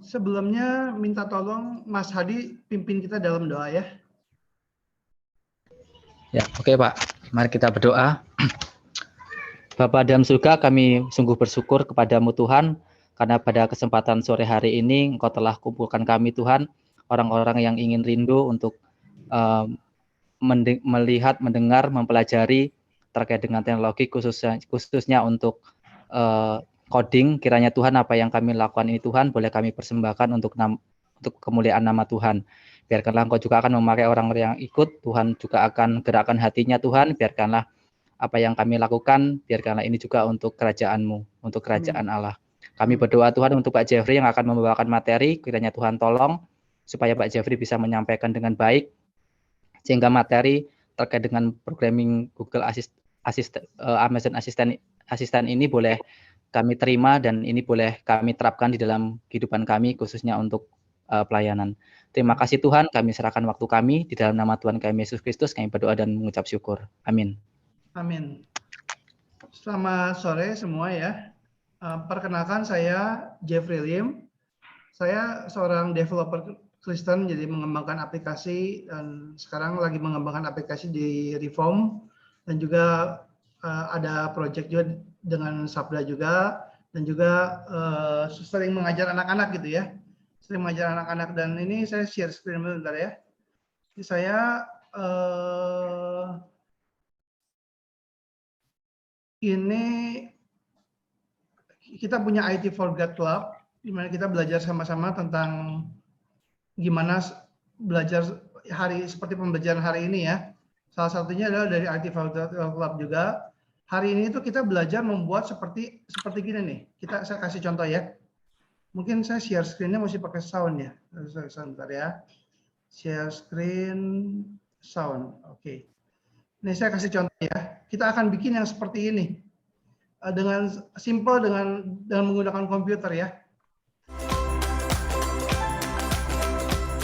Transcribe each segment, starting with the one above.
Sebelumnya minta tolong Mas Hadi pimpin kita dalam doa ya. Ya, oke Pak. Mari kita berdoa. Bapa dalam surga, kami sungguh bersyukur kepadamu Tuhan, karena pada kesempatan sore hari ini Engkau telah kumpulkan kami Tuhan, orang-orang yang ingin rindu untuk melihat, mendengar, mempelajari terkait dengan teknologi, khususnya untuk coding. Kiranya Tuhan, apa yang kami lakukan ini Tuhan, boleh kami persembahkan untuk kemuliaan nama Tuhan. Biarkanlah Engkau juga akan memakai orang-orang yang ikut, Tuhan juga akan gerakkan hatinya Tuhan, biarkanlah apa yang kami lakukan, biarkanlah ini juga untuk kerajaan-Mu, untuk kerajaan Allah. Kami berdoa Tuhan untuk Pak Jeffrey yang akan membawakan materi, kiranya Tuhan tolong, supaya Pak Jeffrey bisa menyampaikan dengan baik, sehingga materi terkait dengan programming Google Amazon Assistant ini boleh kami terima, dan ini boleh kami terapkan di dalam kehidupan kami, khususnya untuk pelayanan. Terima kasih Tuhan, kami serahkan waktu kami, di dalam nama Tuhan kami Yesus Kristus, kami berdoa dan mengucap syukur. Amin. Amin. Selamat sore semua ya. Perkenalkan saya Jeffrey Lim. Saya seorang developer Kristen, jadi mengembangkan aplikasi dan sekarang lagi mengembangkan aplikasi di Reform, dan juga ada project juga dengan Sabda juga, dan juga sering mengajar anak-anak gitu ya. Sering mengajar anak-anak, dan ini saya share screen bentar ya. Jadi saya ini kita punya IT for God Club, di mana kita belajar sama-sama tentang gimana belajar seperti pembelajaran hari ini ya. Salah satunya adalah dari IT for God Club juga. Hari ini itu kita belajar membuat seperti gini nih. Saya kasih contoh ya. Mungkin saya share screen-nya mesti pakai sound ya. Sebentar ya. Share screen sound. Oke. Ini saya kasih contoh ya. Kita akan bikin yang seperti ini. Dengan simple, dengan menggunakan komputer ya.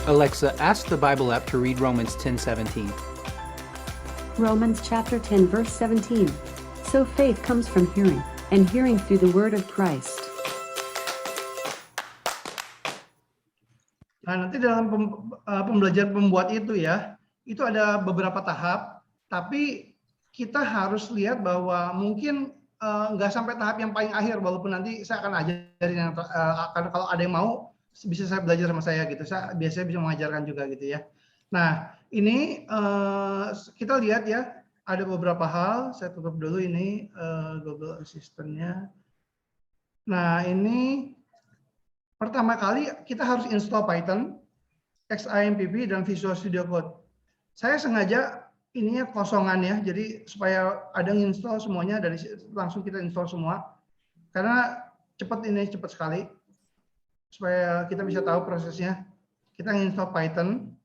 Alexa, ask the Bible app to read Romans 10:17. Romans chapter 10 verse 17. So faith comes from hearing, and hearing through the word of Christ. Nah, nanti dalam pembelajaran pembuat itu ya, itu ada beberapa tahap, tapi kita harus lihat bahwa mungkin nggak sampai tahap yang paling akhir, walaupun nanti saya akan ajarin yang kalau ada yang mau bisa saya belajar sama saya gitu. Saya biasanya bisa mengajarkan juga gitu ya. Nah, ini kita lihat ya, ada beberapa hal. Saya tutup dulu ini Google Assistant-nya. Nah, ini pertama kali kita harus install Python, XAMPP, dan Visual Studio Code. Saya sengaja ininya kosongan ya, jadi supaya ada yang install semuanya, dari langsung kita install semua, karena cepat sekali, supaya kita bisa tahu prosesnya. Kita install Python,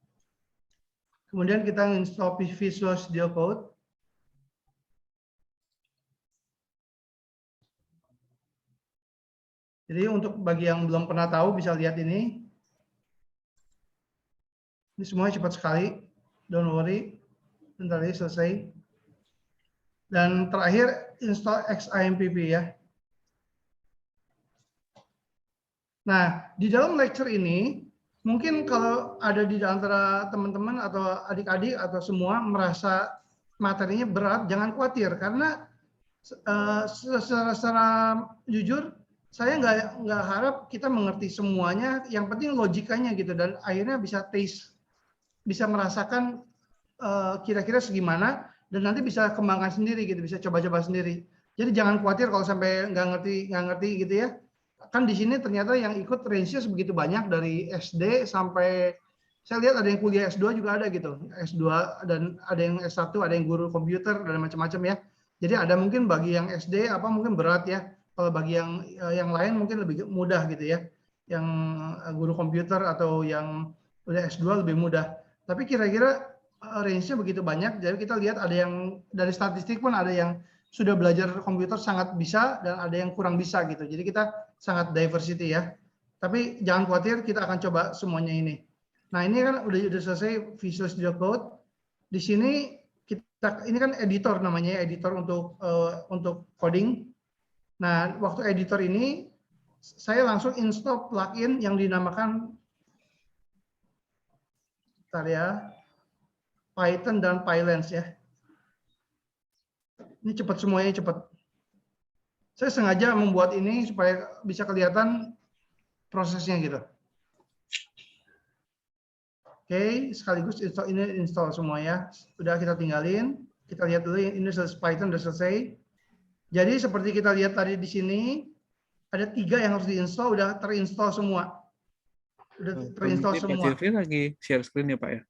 kemudian kita install Visual Studio Code, jadi untuk bagi yang belum pernah tahu bisa lihat ini semuanya cepat sekali, don't worry. Bentar lagi selesai. Dan terakhir install XAMPP ya. Nah, di dalam lecture ini mungkin kalau ada di antara teman-teman atau adik-adik atau semua merasa materinya berat, jangan khawatir, karena secara jujur saya nggak harap kita mengerti semuanya. Yang penting logikanya gitu, dan akhirnya bisa taste, bisa merasakan kira-kira segimana, dan nanti bisa kembangkan sendiri gitu, bisa coba-coba sendiri. Jadi jangan khawatir kalau sampai nggak ngerti gitu ya. Kan di sini ternyata yang ikut range-nya sebegitu banyak, dari SD sampai saya lihat ada yang kuliah S2 juga ada gitu. S2, dan ada yang S1, ada yang guru komputer dan macam-macam ya. Jadi ada mungkin bagi yang SD mungkin berat ya. Kalau bagi yang lain mungkin lebih mudah gitu ya. Yang guru komputer atau yang udah S2 lebih mudah. Tapi kira-kira range-nya begitu banyak, jadi kita lihat ada yang dari statistik pun ada yang sudah belajar komputer sangat bisa, dan ada yang kurang bisa gitu. Jadi kita sangat diversity ya. Tapi jangan khawatir, kita akan coba semuanya ini. Nah, ini kan udah selesai Visual Studio Code. Di sini ini kan editor namanya, editor untuk coding. Nah, waktu editor ini saya langsung install plugin yang dinamakan Python dan Pylance ya. Ini cepat semuanya cepat. Saya sengaja membuat ini supaya bisa kelihatan prosesnya gitu. Oke, sekaligus install semua ya. Sudah kita tinggalin. Kita lihat dulu ini Python sudah selesai. Jadi seperti kita lihat tadi di sini ada 3 yang harus diinstal, udah terinstall semua. Udah terinstall semua. Pak Jeffrey lagi share screen ya Pak ya?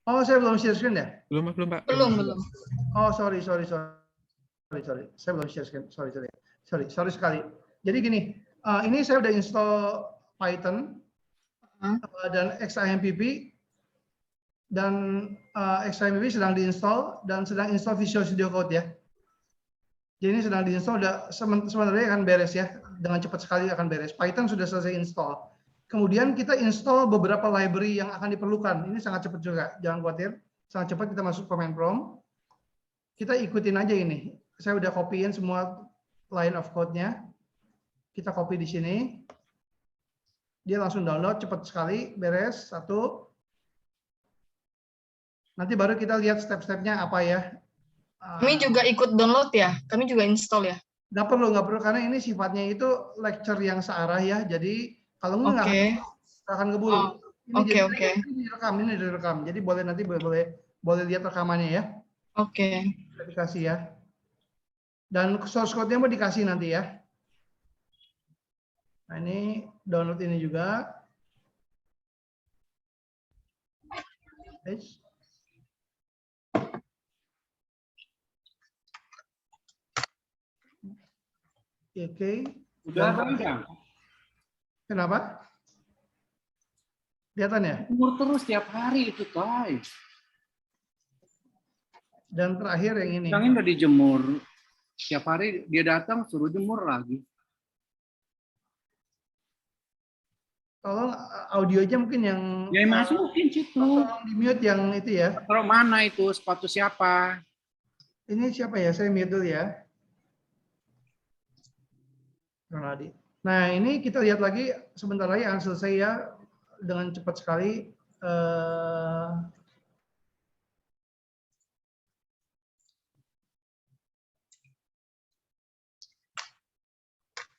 Oh, saya belum share screen ya? Belum Pak. Belum. Oh, sorry. Saya belum share screen. Sorry sekali. Jadi gini, ini saya udah install Python dan XAMPP dan XAMPP sedang diinstal dan sedang install Visual Studio Code ya. Jadi ini sedang diinstal, udah sebenarnya akan beres ya, dengan cepat sekali akan beres. Python sudah selesai install. Kemudian kita install beberapa library yang akan diperlukan. Ini sangat cepat juga, jangan khawatir. Sangat cepat kita masuk command prompt. Kita ikutin aja ini. Saya udah copyin semua line of code-nya. Kita copy di sini. Dia langsung download, cepat sekali, beres. 1. Nanti baru kita lihat step-stepnya apa ya. Kami juga ikut download ya? Kami juga install ya? Nggak perlu, karena ini sifatnya itu lecture yang searah ya. Jadi kalau nggak akan ngebul. Ini direkam. Jadi nanti boleh lihat rekamannya ya. Oke. Dikasih ya. Dan source code-nya mau dikasih nanti ya. Nah ini download ini juga. Oke. Udah panjang. Kenapa? Kelihatan ya? Jemur terus tiap hari itu, Tay. Dan terakhir yang ini. Yang ini udah dijemur. Tiap hari dia datang suruh jemur lagi. Tolong audio aja mungkin yang masukin situ. Tolong di mute yang itu ya. Taruh mana itu? Sepatu siapa? Ini siapa ya? Saya mute dulu ya. Nah, ini kita lihat lagi sebentar lagi akan selesai ya dengan cepat sekali.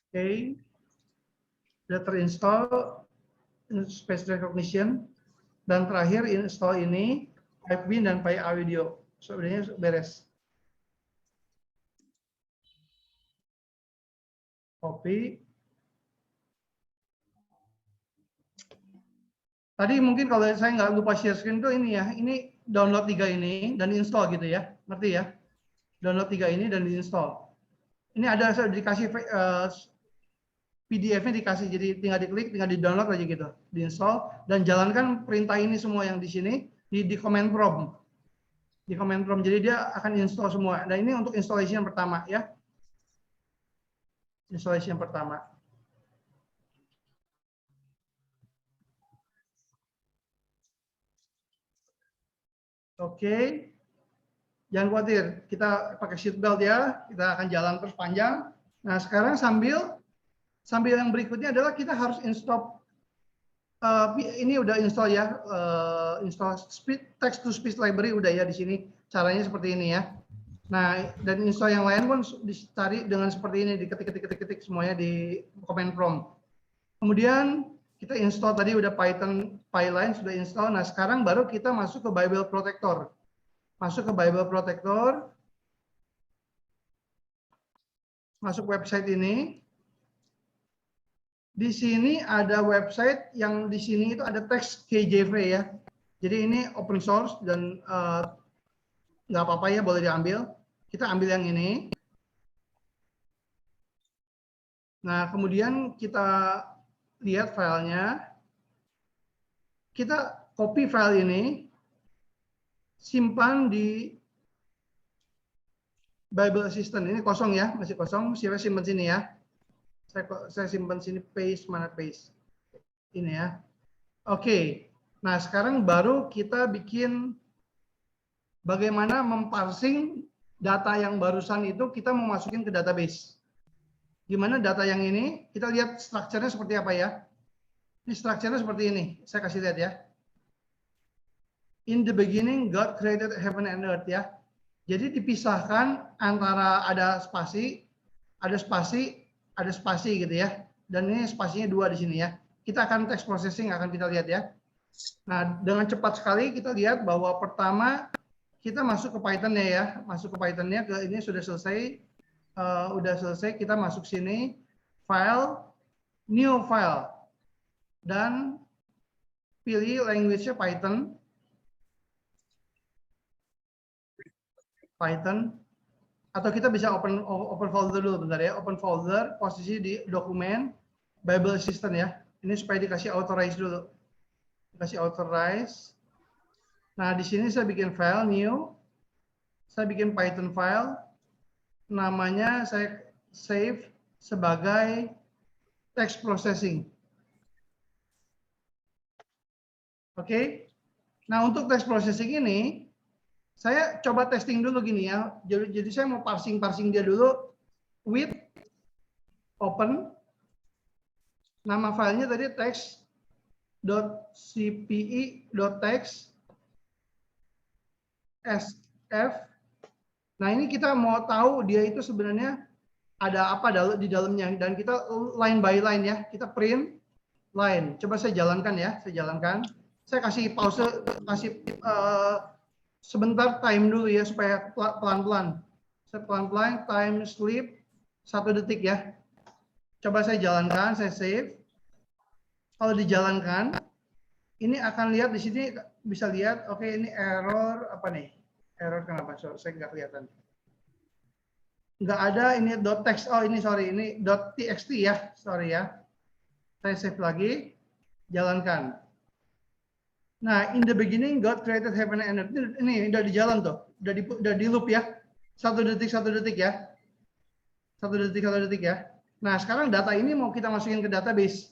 Oke. Sudah terinstall Space Recognition dan terakhir install ini Pipebin dan PyAudio. Sebenarnya beres. Copy. Tadi mungkin kalau saya nggak lupa share screen tuh ini ya, ini download 3 ini dan install gitu ya, ngerti ya? Download 3 ini dan diinstal. Ini ada saya dikasih PDF-nya dikasih, jadi tinggal diklik, tinggal di-download aja gitu, diinstal dan jalankan perintah ini semua yang di sini di command prompt. Di command prompt, jadi dia akan install semua. Dan ini untuk installation yang pertama ya. Installation yang pertama. Oke. Jangan khawatir, kita pakai seatbelt ya, kita akan jalan terus panjang. Nah, sekarang sambil yang berikutnya adalah kita harus install ini udah install ya, install text to speech library udah ya di sini. Caranya seperti ini ya. Nah, dan install yang lain pun dicari dengan seperti ini, diketik semuanya di command prompt. Kemudian kita install tadi udah Python Pyline sudah install. Nah, sekarang baru kita masuk ke Bible Protector. Masuk ke Bible Protector. Masuk website ini. Di sini ada website yang di sini itu ada teks KJV ya. Jadi ini open source dan nggak apa-apa ya, boleh diambil. Kita ambil yang ini. Nah, kemudian kita lihat filenya. Kita copy file ini, simpan di Bible Assistant. Ini kosong ya, masih kosong. Siapa simpan sini ya? Saya simpan sini, paste, mana paste? Ini ya. Oke. Nah, sekarang baru kita bikin bagaimana memparsing data yang barusan itu kita mau masukin ke database. Gimana data yang ini? Kita lihat strukturnya seperti apa ya. Ini strukturnya seperti ini. Saya kasih lihat ya. In the beginning, God created heaven and earth ya. Jadi dipisahkan antara ada spasi gitu ya. Dan ini spasinya 2 di sini ya. Kita akan text processing akan kita lihat ya. Nah, dengan cepat sekali kita lihat bahwa pertama kita masuk ke Python-nya ya. Masuk ke Python-nya, ke ini sudah selesai. Udah selesai, kita masuk sini, file, new file. Dan pilih language-nya Python. Atau kita bisa open folder dulu bentar ya. Open folder, posisi di dokumen Bible Assistant ya. Ini supaya dikasih authorize dulu. Dikasih authorize. Nah, di sini saya bikin file new. Saya bikin Python file. Namanya saya save sebagai text processing. Oke. Nah, untuk text processing ini saya coba testing dulu gini ya. Jadi saya mau parsing dia dulu with open. Nama filenya tadi text.cpe.text sf. Nah, ini kita mau tahu dia itu sebenarnya ada apa di dalamnya, dan kita line by line ya. Kita print line. Coba saya jalankan ya. Saya kasih pause, kasih sebentar time dulu ya supaya pelan-pelan. Saya pelan-pelan time sleep 1 detik ya. Coba saya jalankan, saya save. Kalau dijalankan, ini akan lihat di sini bisa lihat, oke, ini error apa nih? Error kenapa? Saya nggak kelihatan. Nggak ada ini .text. Oh ini sorry, ini .txt ya, sorry ya. Saya save lagi, jalankan. Nah, in the beginning God created heaven and earth. Ini udah di jalan tuh, udah di loop ya. 1 detik ya. 1 detik ya. Nah, sekarang data ini mau kita masukin ke database.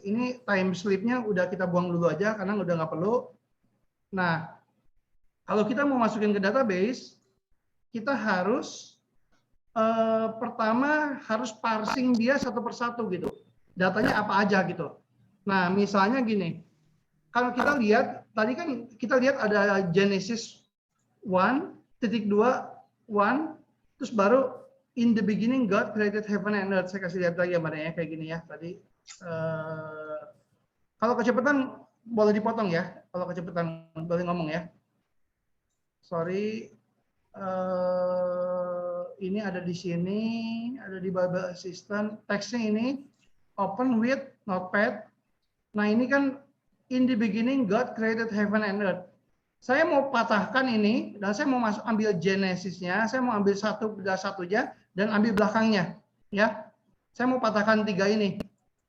Ini time sleep-nya udah kita buang dulu aja karena udah nggak perlu. Nah, kalau kita mau masukin ke database, kita harus pertama harus parsing dia satu persatu gitu. Datanya apa aja gitu. Nah, misalnya gini. Kalau kita lihat, tadi kan kita lihat ada Genesis 1.2, 1, terus baru in the beginning God created heaven and earth. Saya kasih lihat lagi gambarnya kayak gini ya tadi. Kalau kecepatan boleh dipotong ya. Kalau kecepatan boleh ngomong ya. Sorry. Ini ada di sini, ada di Bible Assistant. Teksnya ini open with Notepad. Nah, ini kan in the beginning God created heaven and earth. Saya mau patahkan ini dan saya mau ambil Genesisnya, saya mau ambil satunya dan ambil belakangnya, ya. Saya mau patahkan 3 ini.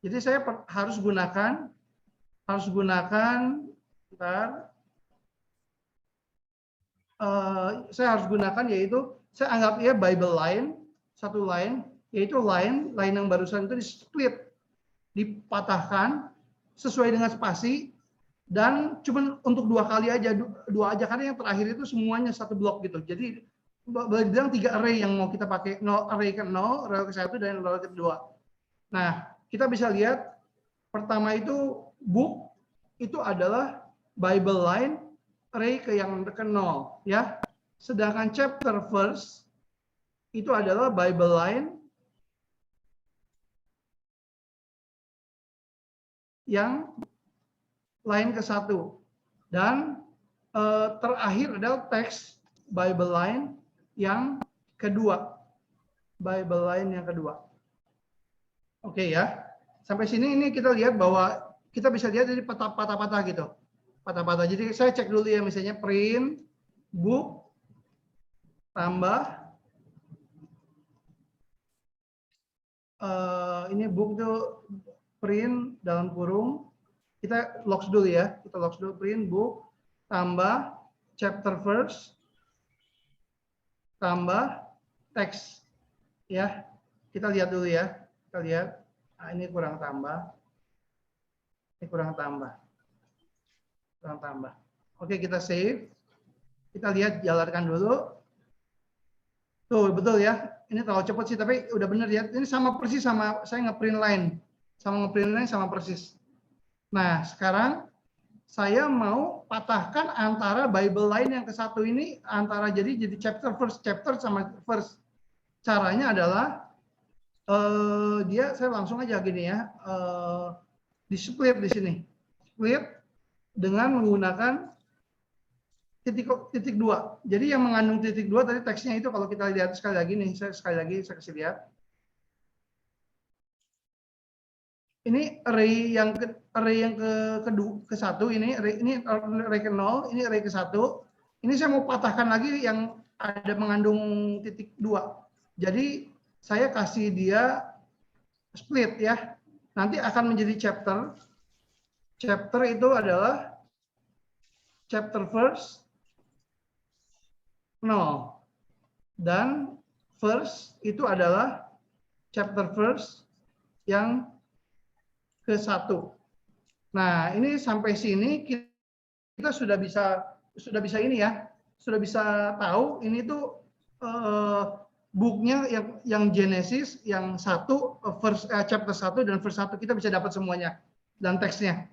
Jadi saya harus gunakan, saya harus gunakan yaitu saya anggap ya Bible line, satu line, yaitu line yang barusan itu di split, dipatahkan sesuai dengan spasi. Dan cuma untuk 2 kali aja, 2 aja karena yang terakhir itu semuanya satu blok gitu. Jadi boleh bilang 3 array yang mau kita pakai, array ke 0, array ke 1 dan array ke 2. Nah, kita bisa lihat pertama itu book itu adalah Bible line, array ke yang ke 0 ya. Sedangkan chapter verse itu adalah Bible line yang line ke 1 dan terakhir adalah teks Bible line yang kedua. Oke ya. Sampai sini ini kita lihat bahwa kita bisa lihat dari patah-patah gitu. Patah-patah. Jadi saya cek dulu ya, misalnya print book tambah ini book tuh print dalam kurung. Kita logs dulu ya, print book tambah chapter verse tambah teks ya. Kita lihat dulu ya, nah, ini kurang tambah, Oke, kita save, kita lihat, jalankan dulu tuh, betul ya. ini terlalu cepat sih, tapi udah bener ya. Ini sama persis sama saya ngeprint line. Sama persis. Nah, sekarang saya mau patahkan antara Bible line yang ke satu ini, antara jadi chapter sama verse. Caranya adalah saya langsung aja gini ya, di split di sini. Split dengan menggunakan titik 2. Jadi yang mengandung titik 2 tadi teksnya itu kalau kita lihat sekali lagi nih, saya kasih lihat. Ini array yang ke satu ini array ke 0, ini array ke 1. Ini saya mau patahkan lagi yang ada mengandung titik 2. Jadi saya kasih dia split ya. Nanti akan menjadi chapter. Chapter itu adalah chapter verse 0. Dan verse itu adalah chapter verse yang ke-1. Nah, ini sampai sini kita sudah bisa ini ya. Sudah bisa tahu ini tuh booknya yang Genesis yang 1 chapter 1 dan verse 1 kita bisa dapat semuanya dan teksnya.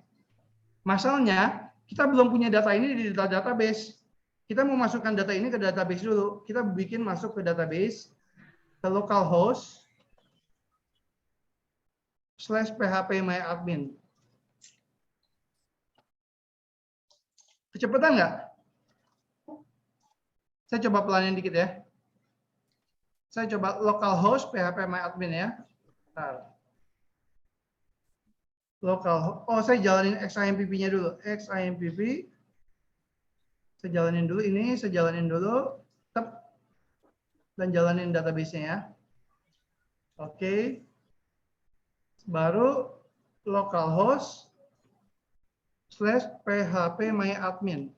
Masalahnya kita belum punya data ini di database. Kita mau masukkan data ini ke database dulu. Kita bikin masuk ke database ke localhost /phpMyAdmin. Kecepatan nggak? Saya coba pelanin dikit ya. Saya coba localhost phpMyAdmin ya. Bentar. Saya jalanin XIMPP-nya dulu. XIMPP. Saya jalanin dulu ini, dan jalanin database-nya ya. Oke. Baru localhost /phpMyAdmin.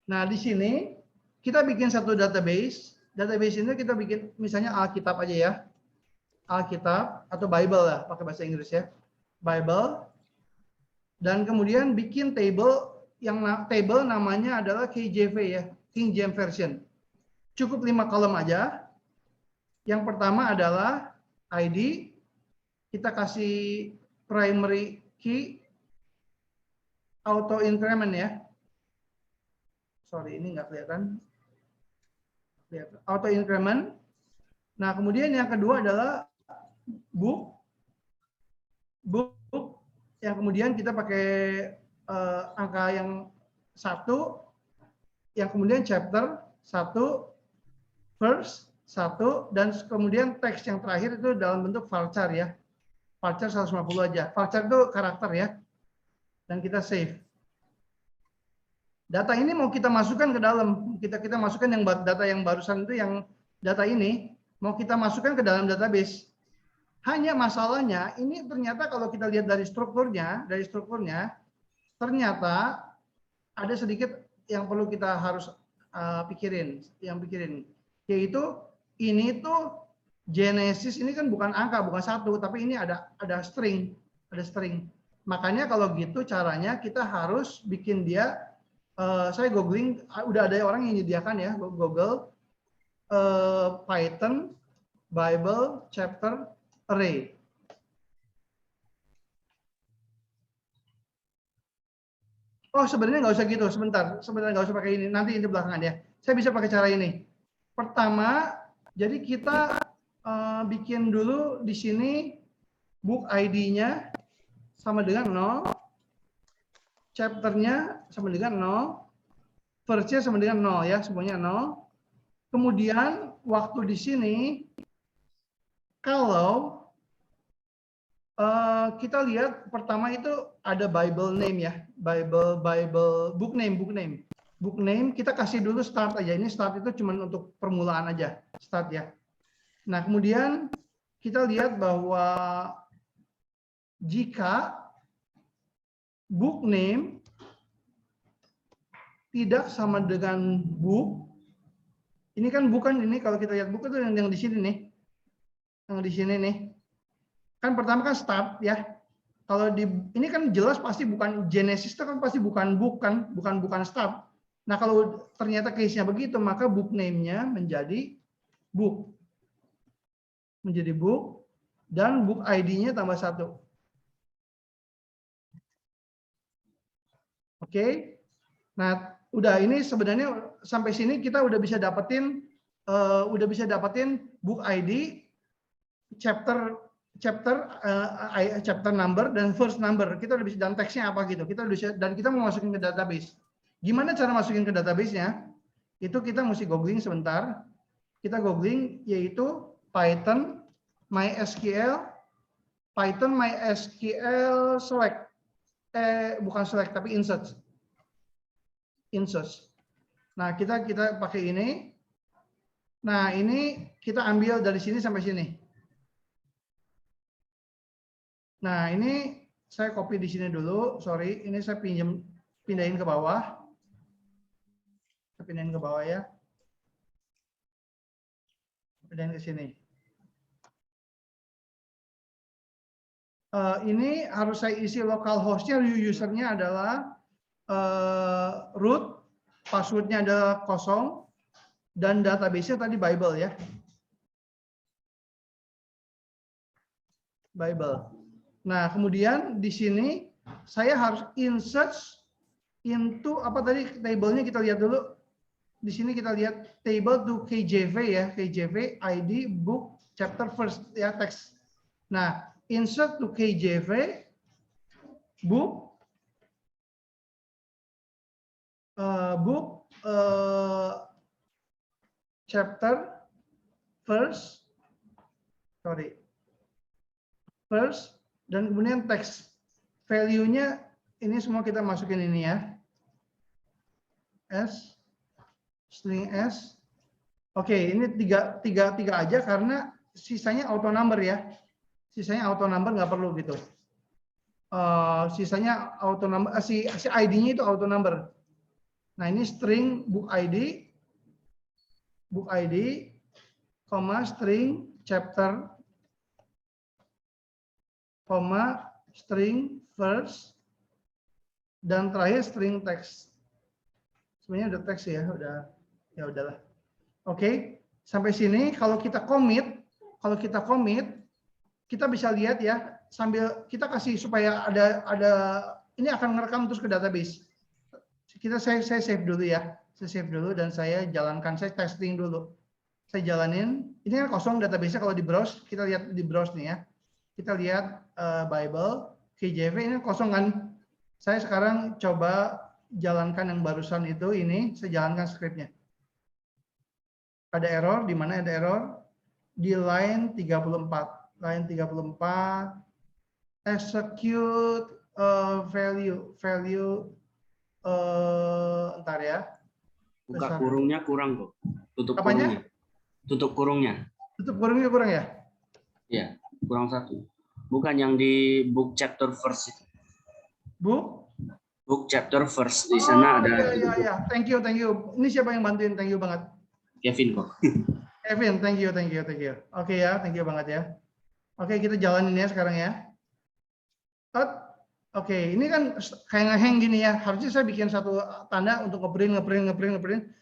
Nah, di sini kita bikin satu database. Database ini kita bikin misalnya Alkitab aja ya. Alkitab atau Bible lah, pakai bahasa Inggris ya. Bible. Dan kemudian bikin table yang table namanya adalah KJV ya, King James Version. Cukup 5 kolom aja. Yang pertama adalah ID, kita kasih primary key, auto increment ya. Sorry, ini nggak kelihatan. Auto increment. Nah, kemudian yang kedua adalah book, yang kemudian kita pakai angka yang 1, yang kemudian chapter 1, verse 1, dan kemudian teks yang terakhir itu dalam bentuk varchar ya. Varchar 150 aja. Varchar itu karakter ya. Dan kita save. Data ini mau kita masukkan ke dalam. Kita masukkan yang data yang barusan itu, yang data ini mau kita masukkan ke dalam database. Hanya masalahnya ini ternyata kalau kita lihat dari strukturnya ternyata ada sedikit yang perlu kita harus pikirin, yaitu ini tuh Genesis ini kan bukan angka, bukan 1, tapi ini ada string. Makanya kalau gitu caranya kita harus bikin dia, saya googling, udah ada orang yang menyediakan ya, Google Python Bible chapter array. Oh, sebenarnya nggak usah gitu, sebentar nggak usah pakai ini, nanti ini belakangan ya. Saya bisa pakai cara ini. Pertama, jadi kita bikin dulu di sini book ID-nya sama dengan 0, chapter-nya sama dengan 0, verse-nya sama dengan 0 ya, semuanya 0. Kemudian waktu di sini kalau kita lihat pertama itu ada Bible name ya, Bible book name kita kasih dulu start aja. Ini start itu cuma untuk permulaan aja, start ya. Nah, kemudian kita lihat bahwa jika book name tidak sama dengan book, ini kan bukan, ini kalau kita lihat book itu yang di sini nih. Yang di sini nih. Kan pertama kan start ya. Kalau di ini kan jelas pasti bukan Genesis, itu kan pasti bukan book kan, bukan start. Nah, kalau ternyata case-nya begitu, maka book name-nya menjadi book. Menjadi book, dan book ID-nya tambah 1. Oke. Nah, udah ini sebenarnya sampai sini kita udah bisa dapetin book ID, chapter number dan verse number. Kita udah bisa, dan teksnya apa gitu. Kita udah bisa, dan kita mau masukin ke database. Gimana cara masukin ke database-nya? Itu kita mesti googling sebentar. Kita googling yaitu Python MySQL select. Bukan select tapi insert. Nah, kita pakai ini. Nah, ini kita ambil dari sini sampai sini. Nah, ini saya copy di sini dulu. Sorry, ini saya pindahin ke bawah. Saya pindahin ke bawah ya. Pindahin ke sini. Ini harus saya isi localhost-nya, usernya adalah root, passwordnya adalah 0, dan database-nya tadi Bible ya. Bible. Nah, kemudian di sini saya harus insert into apa tadi table-nya, kita lihat dulu. Di sini kita lihat table to KJV ya, KJV ID book chapter first ya, teks. Nah, insert to KJV book chapter first, dan kemudian teks. Value-nya ini semua kita masukin ini ya. String S. Oke, ini tiga aja karena sisanya auto number ya. Sisanya auto number nggak perlu gitu. Sisanya auto number, si ID-nya itu auto number. Nah, ini string book ID, string chapter, string verse, dan terakhir string text. Sebenarnya udah teks ya, ya udahlah. Oke, sampai sini kalau kita commit, kita bisa lihat ya, sambil kita kasih supaya ada ini akan ngerekam terus ke database. Saya save dulu ya. Saya save dulu dan saya jalankan, saya testing dulu. Saya jalanin. Ini kan kosong database-nya kalau di browse, kita lihat di browse nih ya. Kita lihat Bible, KJV ini kosong kan. Saya sekarang coba jalankan yang barusan itu, ini saya jalankan scriptnya. Ada error, di mana ada error? Di line 34. Line 34, execute value, ntar ya. Buka kurungnya kurang kok. Tutup apanya? kurungnya. Tutup kurungnya. Tutup kurungnya kurang ya? Iya, kurang 1. Bukan yang di book chapter verse itu. Book chapter verse di sana ada. Iya. Thank you. Ini siapa yang bantuin? Thank you banget. Kevin kok. Kevin, thank you. Oke ya, thank you banget ya. Oke, kita jalanin ya sekarang ya. Oke, ini kan kayak ngehang gini ya. Harusnya saya bikin satu tanda untuk ngeprint.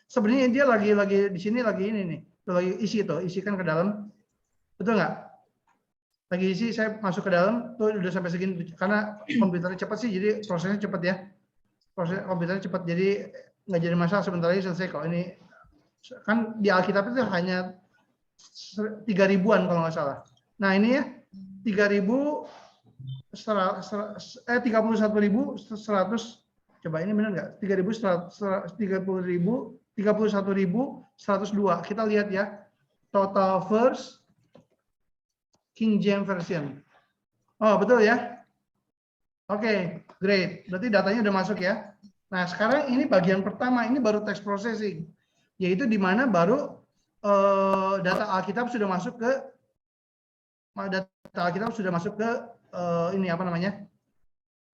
Sebenarnya dia lagi di sini lagi ini nih. Lagi isikan ke dalam. Betul nggak? Lagi isi, saya masuk ke dalam, tuh udah sampai segini. Karena komputernya cepat sih, jadi prosesnya cepat ya. Proses komputernya cepat, jadi nggak jadi masalah, sebentar lagi selesai kok. Ini kan di Alkitab itu hanya 3.000-an kalau nggak salah. Nah ini ya 31.100, coba ini benar nggak? 31.102. Kita lihat ya, total verse King James Version. Oh betul ya? Oke, great. Berarti datanya udah masuk ya. Nah sekarang ini bagian pertama, ini baru text processing, yaitu di mana baru data Alkitab sudah masuk ke ini apa namanya,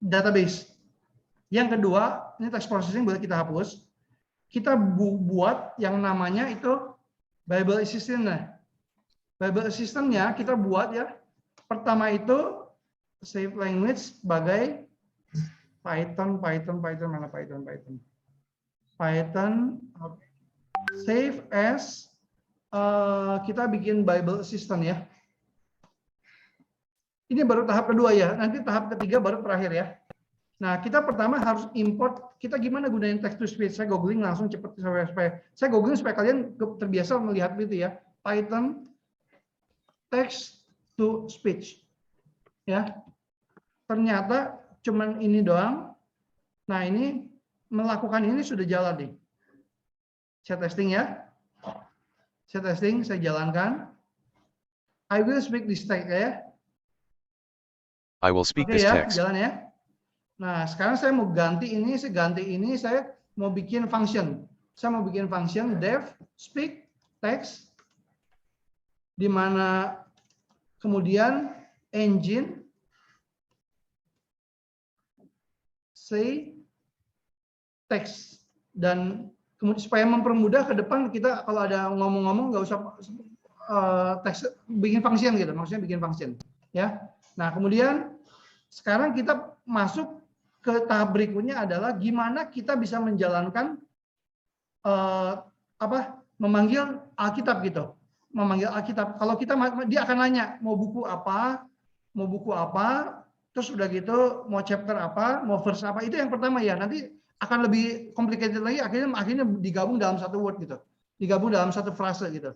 database. Yang kedua, ini text processing boleh kita hapus. Kita buat yang namanya itu Bible Assistant. Bible Assistant-nya kita buat ya. Pertama itu save language sebagai Python, mana Python. Python save as kita bikin Bible Assistant ya. Ini baru tahap kedua ya. Nanti tahap ketiga baru terakhir ya. Nah, kita pertama harus import. Kita gimana gunain text to speech? Saya googling langsung cepet supaya saya googling supaya kalian terbiasa melihat itu ya. Python text to speech. Ya. Ternyata cuman ini doang. Nah, ini melakukan ini sudah jalan nih. Saya testing ya. Saya jalankan. I will speak this text ya. I will speak Oke this ya, text. jalan ya. Nah, sekarang saya mau ganti ini, saya mau bikin function. Saya mau bikin function def speak text di mana kemudian engine say text, dan kemudian supaya mempermudah ke depan kita kalau ada ngomong-ngomong nggak usah teks, bikin function gitu, maksudnya bikin function ya. Nah, kemudian sekarang kita masuk ke tahap berikutnya adalah gimana kita bisa menjalankan memanggil Alkitab gitu. Memanggil Alkitab. Kalau kita dia akan nanya mau buku apa, terus udah gitu mau chapter apa, mau verse apa. Itu yang pertama ya. Nanti akan lebih complicated lagi, akhirnya digabung dalam satu word gitu. Digabung dalam satu frase gitu.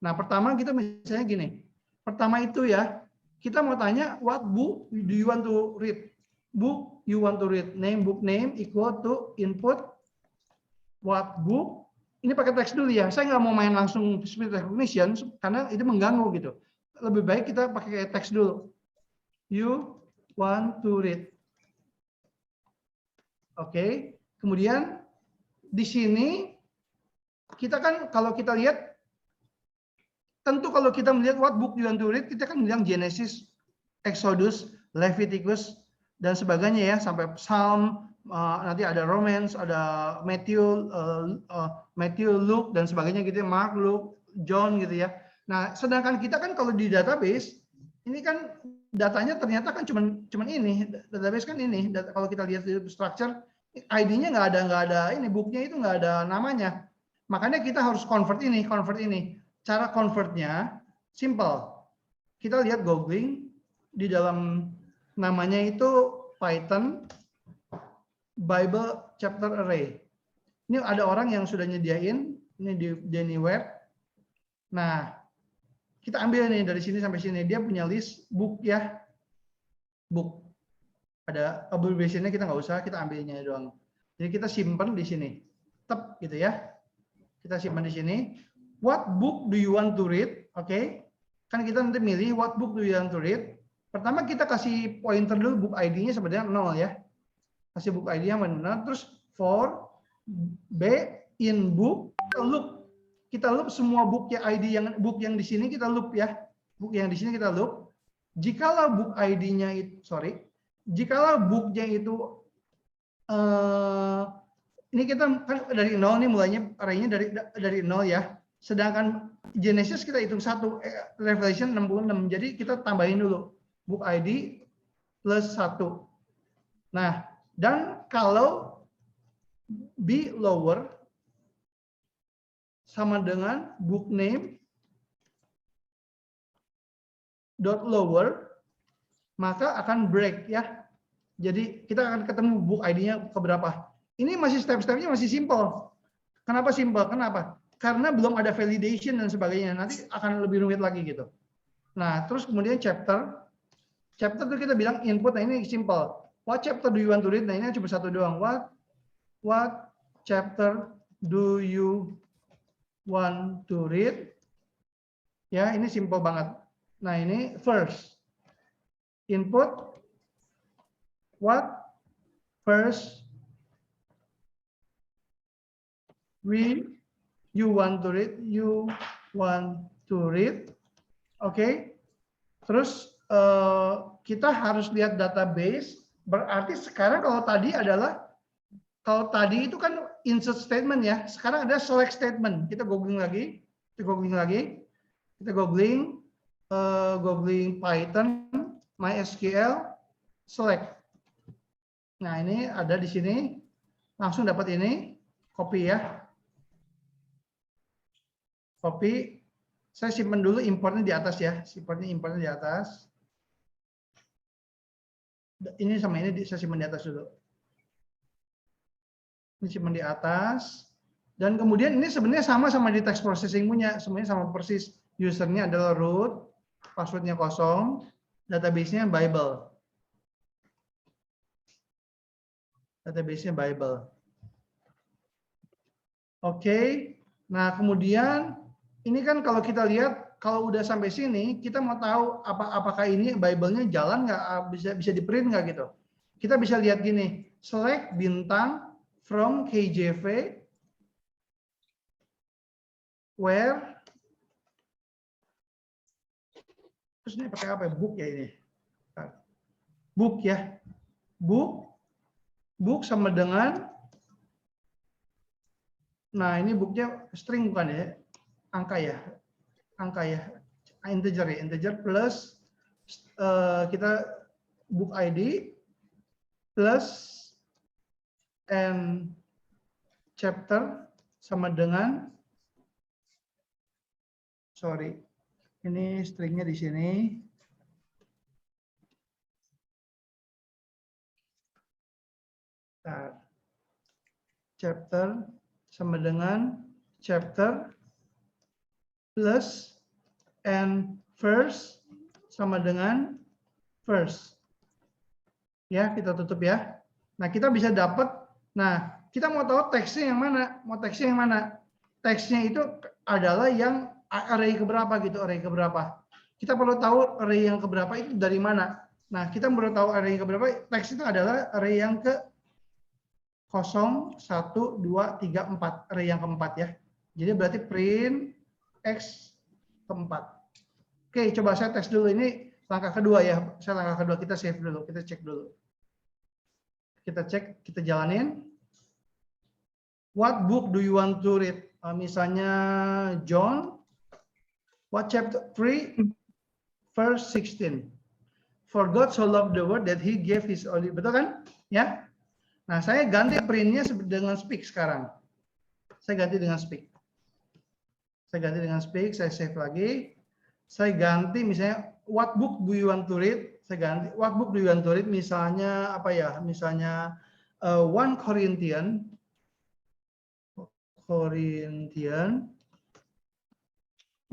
Nah, pertama kita misalnya gini. Pertama itu ya, kita mau tanya what book do you want to read? Book you want to read. Book name equal to input what book. Ini pakai teks dulu ya. Saya nggak mau main langsung speech recognition karena itu mengganggu gitu. Lebih baik kita pakai teks dulu. You want to read. Oke. Kemudian di sini kita kan kalau kita lihat, tentu kalau kita melihat what book you want to read, kita kan bilang Genesis, Exodus, Leviticus, dan sebagainya ya, sampai Psalm, nanti ada Romans, ada Matthew, Luke, dan sebagainya gitu ya, Mark, Luke, John gitu ya. Nah, sedangkan kita kan kalau di database, ini kan datanya ternyata kan cuman ini, database kan ini, kalau kita lihat di structure, ID-nya nggak ada, ini booknya itu nggak ada namanya. Makanya kita harus convert ini. Cara convertnya simple. Kita lihat googling di dalam namanya itu Python Bible Chapter Array. Ini ada orang yang sudah nyediain ini di Anywhere. Nah, kita ambil nih dari sini sampai sini. Dia punya list book ya, book. Ada abbreviation-nya kita nggak usah, kita ambilnya doang. Jadi kita simpan di sini, tep gitu ya. Kita simpan di sini. What book do you want to read? Oke, kan kita nanti milih what book do you want to read. Pertama kita kasih pointer dulu, book ID-nya sebenarnya 0 ya. Kasih book ID-nya 0. Terus for B in book, kita loop semua book ya, ID yang book yang di sini kita loop ya. Book yang di sini kita loop. Jikalau book ID-nya itu, jikalau booknya itu ini kita kan dari 0 nih mulainya, arraynya dari 0 ya. Sedangkan Genesis kita hitung 1, Revelation 66. Jadi kita tambahin dulu book ID plus 1. Nah, dan kalau B lower sama dengan book name dot lower, maka akan break ya. Jadi kita akan ketemu book ID-nya keberapa. Ini masih step-stepnya masih simple. Kenapa simple? Kenapa? Karena belum ada validation dan sebagainya. Nanti akan lebih rumit lagi gitu. Nah, terus kemudian chapter itu kita bilang input. Nah, ini simple. What chapter do you want to read? Nah, ini cuma satu doang. What chapter do you want to read? Ya, ini simple banget. Nah, ini first. Input what first you want to read. Oke. Terus kita harus lihat database. Berarti sekarang kalau tadi itu kan insert statement ya. Sekarang ada select statement. Kita googling lagi. Kita googling Python MySQL select. Nah, ini ada di sini. Langsung dapat ini. Copy ya. Copy. Saya simpan dulu importnya di atas ya. Importnya di atas. Ini sama ini saya simpan di atas dulu. Ini simpan di atas. Dan kemudian ini sebenarnya sama di text processing punya. Sebenarnya sama persis. Usernya adalah root, passwordnya kosong, database-nya Bible. Database-nya Bible. Oke. Nah, kemudian ini kan kalau kita lihat, kalau udah sampai sini, kita mau tahu apakah ini Bible-nya jalan nggak, bisa di-print nggak gitu. Kita bisa lihat gini, select bintang from KJV, where, terus ini pakai apa ya? Book ya ini. Book ya. Book sama dengan, nah ini booknya string bukan ya? Angka ya, integer plus kita book ID plus and chapter sama dengan, sorry, ini stringnya di sini. Nah, chapter sama dengan chapter plus and verse sama dengan verse. Ya, kita tutup ya. Nah, kita bisa dapat, nah, kita mau tahu teksnya yang mana? Teksnya itu adalah yang array keberapa gitu, array keberapa. Kita perlu tahu array yang keberapa itu dari mana. Nah, kita perlu tahu array yang keberapa, teks itu adalah array yang ke 0, 1, 2, 3, 4. Array yang keempat ya. Jadi berarti print X keempat. Oke, coba saya tes dulu. Ini langkah kedua ya. Kita save dulu, kita cek dulu. Kita cek, kita jalanin. What book do you want to read? Misalnya John, what chapter 3, verse 16. For God so loved the world that he gave his only. Betul kan? Ya. Nah, saya ganti printnya dengan speak sekarang. Saya ganti dengan speak. Saya save lagi. Saya ganti misalnya, what book do you want to read? Saya ganti, what book do you want to read? Misalnya apa ya? Misalnya 1 Corinthian.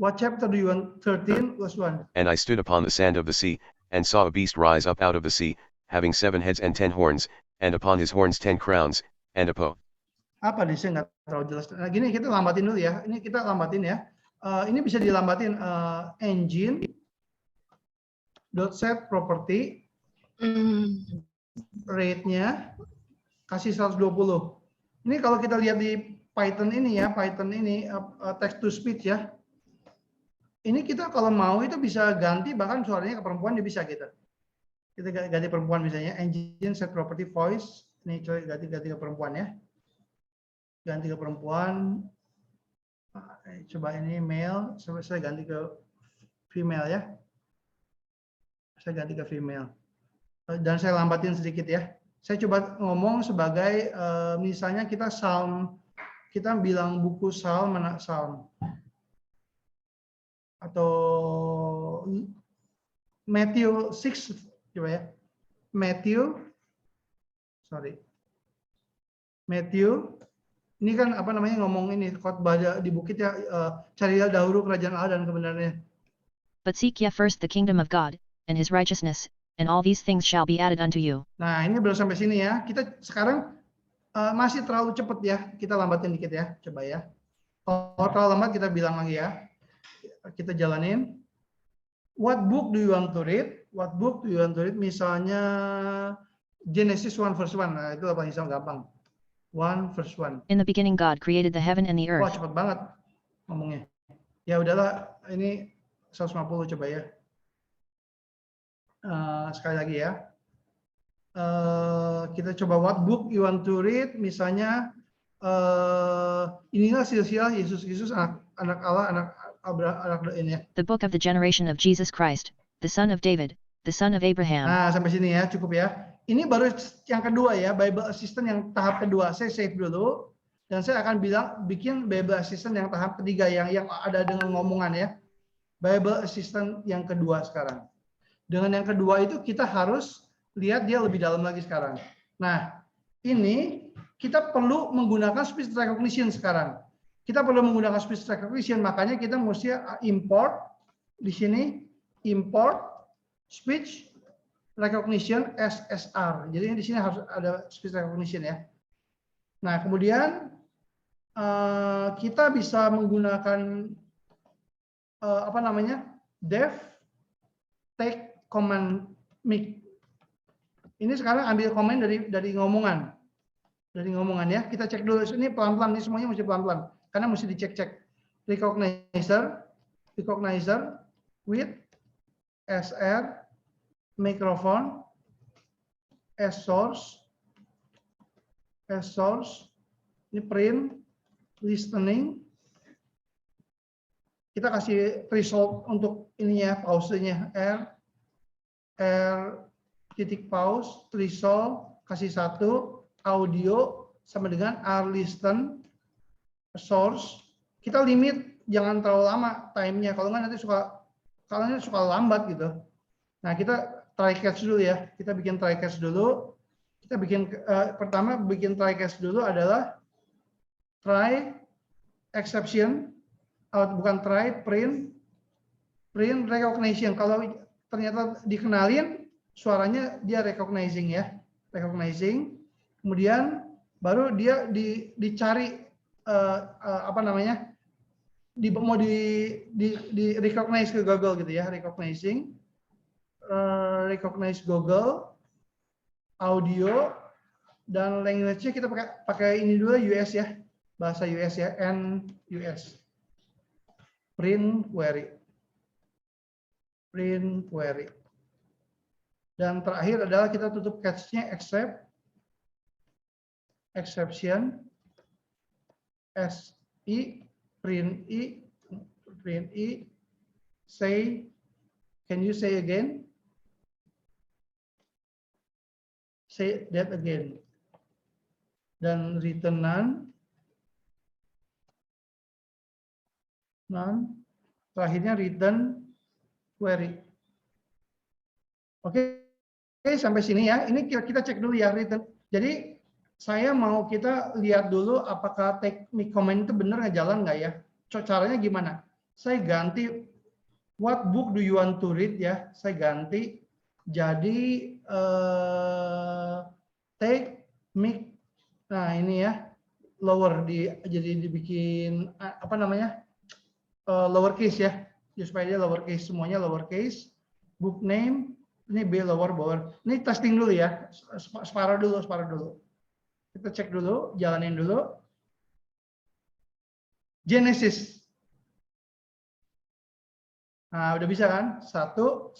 What chapter do you want? 13 plus 1. And I stood upon the sand of the sea, and saw a beast rise up out of the sea, having 7 heads and 10 horns, and upon his horns 10 crowns, and a bow. Apa nih, saya nggak terlalu jelas. Nah, gini kita lambatin dulu ya. Ini kita lambatin ya. Ini bisa dilambatin engine .set property rate-nya kasih 120. Ini kalau kita lihat di Python ini ya, text to speech ya. Ini kita kalau mau itu bisa ganti bahkan suaranya ke perempuan dia bisa gitu. Kita ganti perempuan misalnya engine set property voice. Ini coba ganti ke perempuan ya. Ganti ke perempuan. Coba ini male, saya ganti ke female ya. Saya ganti ke female. Dan saya lambatin sedikit ya. Saya coba ngomong sebagai misalnya kita psalm, kita bilang buku psalm, mana psalm. Atau Matthew 6 coba ya. Matthew ini kan apa namanya ngomong ini khotbah di bukit ya, carilah dahulu kerajaan Allah dan kebenarannya. But seek ye first the kingdom of God and his righteousness, and all these things shall be added unto you. Nah, ini baru sampai sini ya. Kita sekarang masih terlalu cepat ya. Kita lambatin dikit ya, coba ya. Kalau terlalu lambat kita bilang lagi ya. Kita jalanin. What book do you want to read? What book do you want to read? Misalnya Genesis 1 verse 1. Nah, itu apa yang gampang. 1 verse 1. In the beginning God created the heaven and the earth. Wah, cepat banget ngomongnya. Ya udahlah, ini 150 coba ya. Sekali lagi ya. Kita coba what book you want to read. Misalnya inilah silsilah Yesus Kristus anak Allah, anak ini ya. The book of the generation of Jesus Christ, the son of David, the son of Abraham. Nah, sampai sini ya, cukup ya. Ini baru yang kedua ya, Bible Assistant yang tahap kedua. Saya save dulu dan saya akan bikin Bible Assistant yang tahap ketiga yang ada dengan ngomongan ya. Bible Assistant yang kedua sekarang. Dengan yang kedua itu kita harus lihat dia lebih dalam lagi sekarang. Nah, ini kita perlu menggunakan speech recognition sekarang. Kita perlu menggunakan speech recognition, makanya kita mesti import di sini, import speech recognition SSR. Jadi di sini harus ada speech recognition ya. Nah, kemudian kita bisa menggunakan dev take command mic. Ini sekarang ambil komen dari ngomongan. Dari ngomongan ya. Kita cek dulu. Ini pelan-pelan, ini semuanya mesti pelan-pelan. Karena mesti dicek-cek. Recognizer with SR, microphone, as source, ini print, listening. Kita kasih result untuk ininya, pausenya, R titik pause, result, kasih 1, audio sama dengan R listen, source. Kita limit jangan terlalu lama time-nya, kalau nggak nanti suka lambat gitu. Nah, kita try catch dulu ya. Kita bikin try catch dulu. Kita bikin pertama bikin try catch dulu adalah try exception, bukan try print recognition. Kalau ternyata dikenalin suaranya dia recognizing ya, recognizing. Kemudian baru dia dicari mau di recognize ke Google gitu ya, recognizing, recognize Google, audio, dan language-nya kita pakai ini dulu US ya, bahasa US ya, NUS. Print query. Dan terakhir adalah kita tutup catch-nya exception, SI, print I, say, can you say again? Say that again. Dan return none. Terakhirnya return query. Oke, sampai sini ya. Ini kita cek dulu ya return. Jadi saya mau kita lihat dulu apakah teknik comment itu benar nggak jalan nggak ya. Caranya gimana? Saya ganti what book do you want to read ya. Saya ganti jadi take mic. Nah ini ya lower jadi dibikin lowercase ya. Supaya dia lowercase, semuanya lowercase. Book name ini B lower. Ini testing dulu ya. Separuh dulu. Kita cek dulu, jalanin dulu. Genesis. Nah, udah bisa kan? Satu.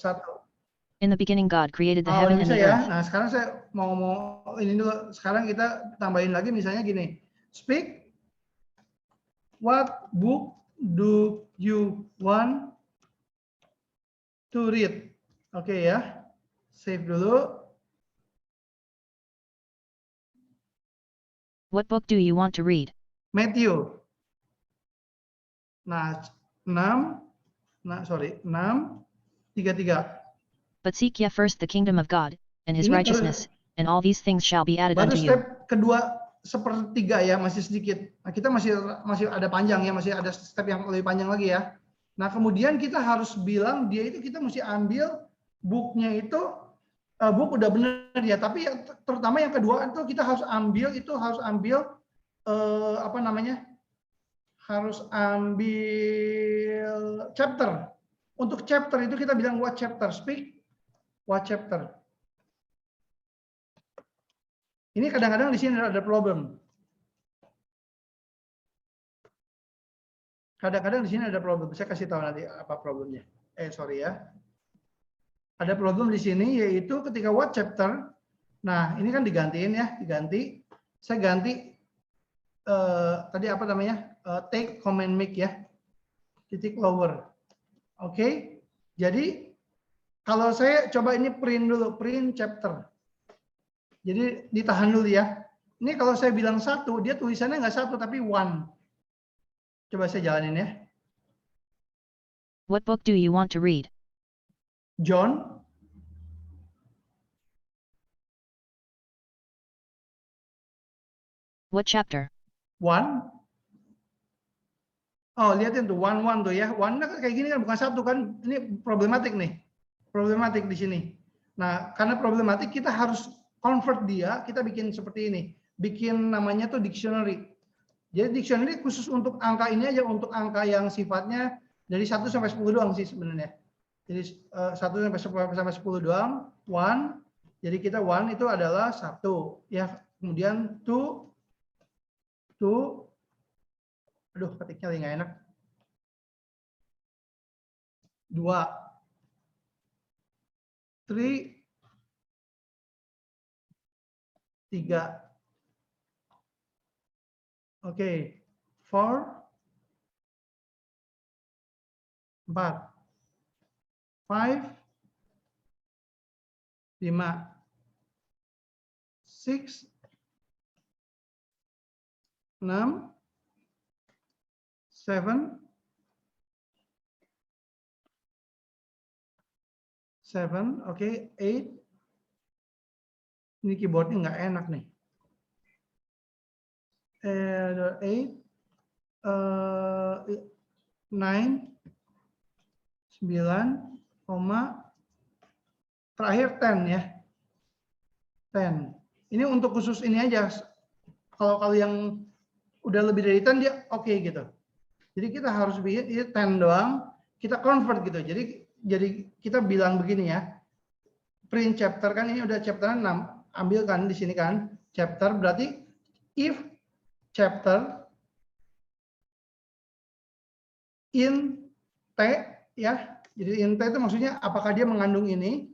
In the beginning God created the Udah heaven and bisa the ya. earth. Nah, sekarang saya mau ini dulu. Sekarang kita tambahin lagi misalnya gini. Speak. What book do you want to read? Oke ya. Save dulu. What book do you want to read? Matthew. Nah, 6:33. But seek ye first the kingdom of God, and his Ini righteousness, and all these things shall be added baru unto you. step kedua 1/3 ya, masih sedikit. Nah, kita masih ada panjang ya, masih ada step yang lebih panjang lagi ya. Nah, kemudian kita harus bilang dia itu kita mesti ambil booknya itu book udah bener ya, tapi terutama yang kedua itu kita harus ambil harus ambil chapter. Untuk chapter itu kita bilang what chapter, speak what chapter. Ini kadang-kadang di sini ada problem. Kadang-kadang di sini ada problem. Saya kasih tahu nanti apa problemnya. Sorry ya. Ada problem di sini yaitu ketika what chapter. Nah, ini kan digantiin ya, diganti. Saya ganti tadi apa namanya? Take command mic ya. Titik lower. Oke. Jadi kalau saya coba ini print dulu, print chapter. Jadi ditahan dulu ya. Ini kalau saya bilang 1, dia tulisannya nggak 1 tapi 1. Coba saya jalanin ya. What book do you want to read? John. What chapter? 1. Oh, lihatin tuh, 1 tuh ya. 1 kayak gini kan bukan satu kan. Ini problematik nih. Problematik di sini. Nah, karena problematik kita harus convert dia, kita bikin seperti ini. Bikin namanya tuh dictionary. Jadi dictionary khusus untuk angka ini aja, untuk angka yang sifatnya dari 1 sampai 10 doang sih sebenarnya. Jadi 1 sampai 10 doang, 1. Jadi kita 1 itu adalah 1 ya. Kemudian 2. Aduh, ketiknya lagi nggak enak. 2. 3. 3. Oke. 4. 4. 5. 5. 6. 6. 7. 7, oke, 8. Ini keyboardnya nggak enak nih. 8, 9, 9, terakhir 10 ya. 10. Ini untuk khusus ini aja. Kalau yang udah lebih dari 10 dia oke gitu. Jadi kita harus bikin 10 doang, kita convert gitu. Jadi kita bilang begini ya. Print chapter kan ini udah chapter 6. Ambil kan di sini kan chapter, berarti if chapter in T ya. Jadi in T itu maksudnya apakah dia mengandung ini?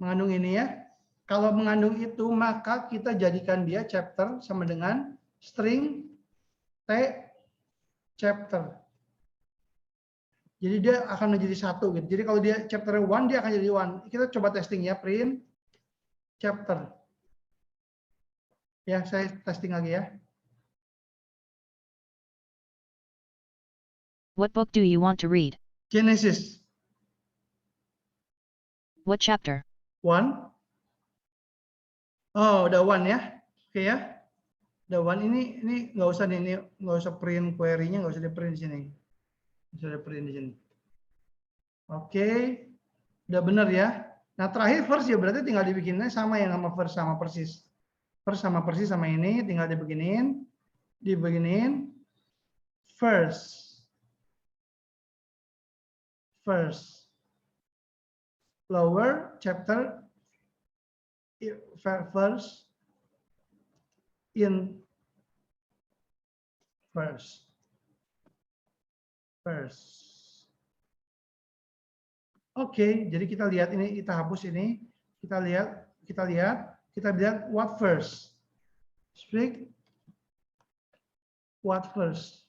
Mengandung ini ya. Kalau mengandung itu maka kita jadikan dia chapter sama dengan string T chapter. Jadi dia akan menjadi 1 gitu. Jadi kalau dia chapter 1 dia akan jadi 1. Kita coba testing ya, print chapter. Ya, saya testing lagi ya. What book do you want to read? Genesis. What chapter? 1. Oh, udah 1 ya. Oke ya. Udah 1 ini nggak usah nih, ini nggak usah print query-nya, nggak usah di print di sini. Bisa di print di sini. Oke. Udah benar ya. Nah, terakhir verse ya berarti tinggal dibikinnya sama yang sama verse sama persis. Verse sama persis sama ini tinggal dibeginin verse. Verse. Lower chapter verse in verse. Oke, jadi kita lihat ini, kita hapus ini, kita lihat what verse. Speak what verse.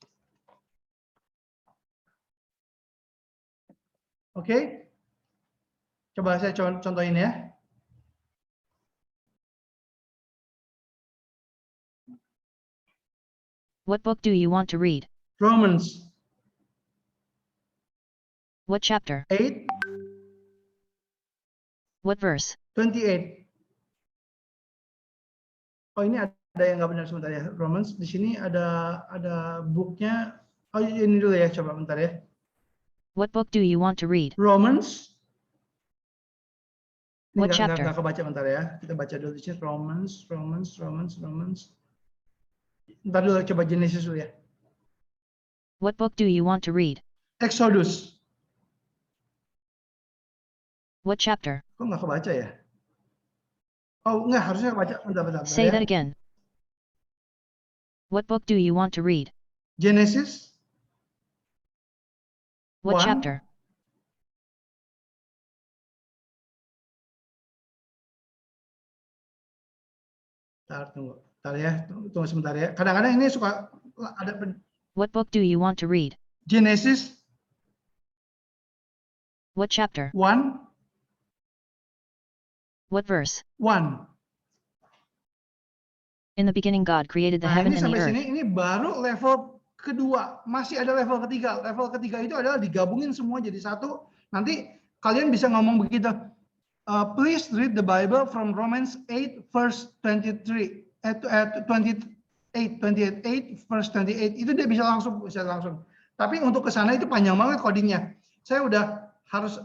Oke. Coba saya contohin ya. What book do you want to read? Romans. What chapter? 8. What verse? 28. Oh, ini ada yang nggak benar sebentar ya. Romans di sini ada booknya. Oh, ini dulu ya, coba bentar ya. What book do you want to read? Romans. Ini What chapter? nggak kebaca, bentar ya. Kita baca dulu di sini. Romans. Bentar dulu, coba Genesis dulu ya. What book do you want to read? Exodus. What chapter? Kok nggak kebaca ya? Oh, nggak, harusnya kebaca. Bentar Say ya. that again. What book do you want to read? Genesis. What 1. chapter? Bentar ya. Tunggu sebentar ya. Kadang-kadang ini suka ada What book do you want to read? Genesis. What chapter? 1. What verse? 1. In the beginning God created the Nah, heaven ini and the sampai earth. sini ini baru level kedua, masih ada level ketiga. Level ketiga itu adalah digabungin semua jadi satu. Nanti kalian bisa ngomong begitu. Please read the Bible from Romans 8 verse 23. 28 verse 28. Itu dia bisa langsung. Tapi untuk ke sana itu panjang banget codingnya. Saya udah harus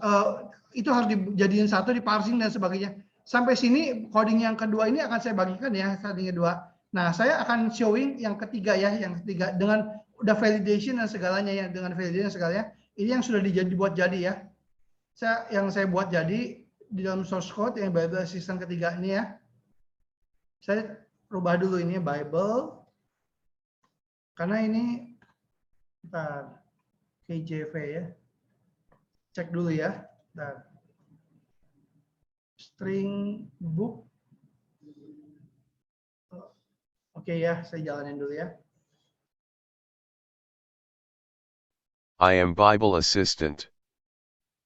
itu harus dijadiin satu, diparsing dan sebagainya. Sampai sini coding yang kedua ini akan saya bagikan ya, coding kedua. Nah, saya akan showing yang ketiga ya, yang ketiga dengan udah validation dan segalanya ya, dengan validation dan segalanya. Ini yang sudah dibuat jadi ya. Yang saya buat jadi di dalam source code yang Bible Assistant ketiga ini ya. Saya rubah dulu ini Bible. Karena ini bentar, KJV ya. Cek dulu ya. Bentar. String book. Oke ya, saya jalanin dulu ya. I am Bible Assistant.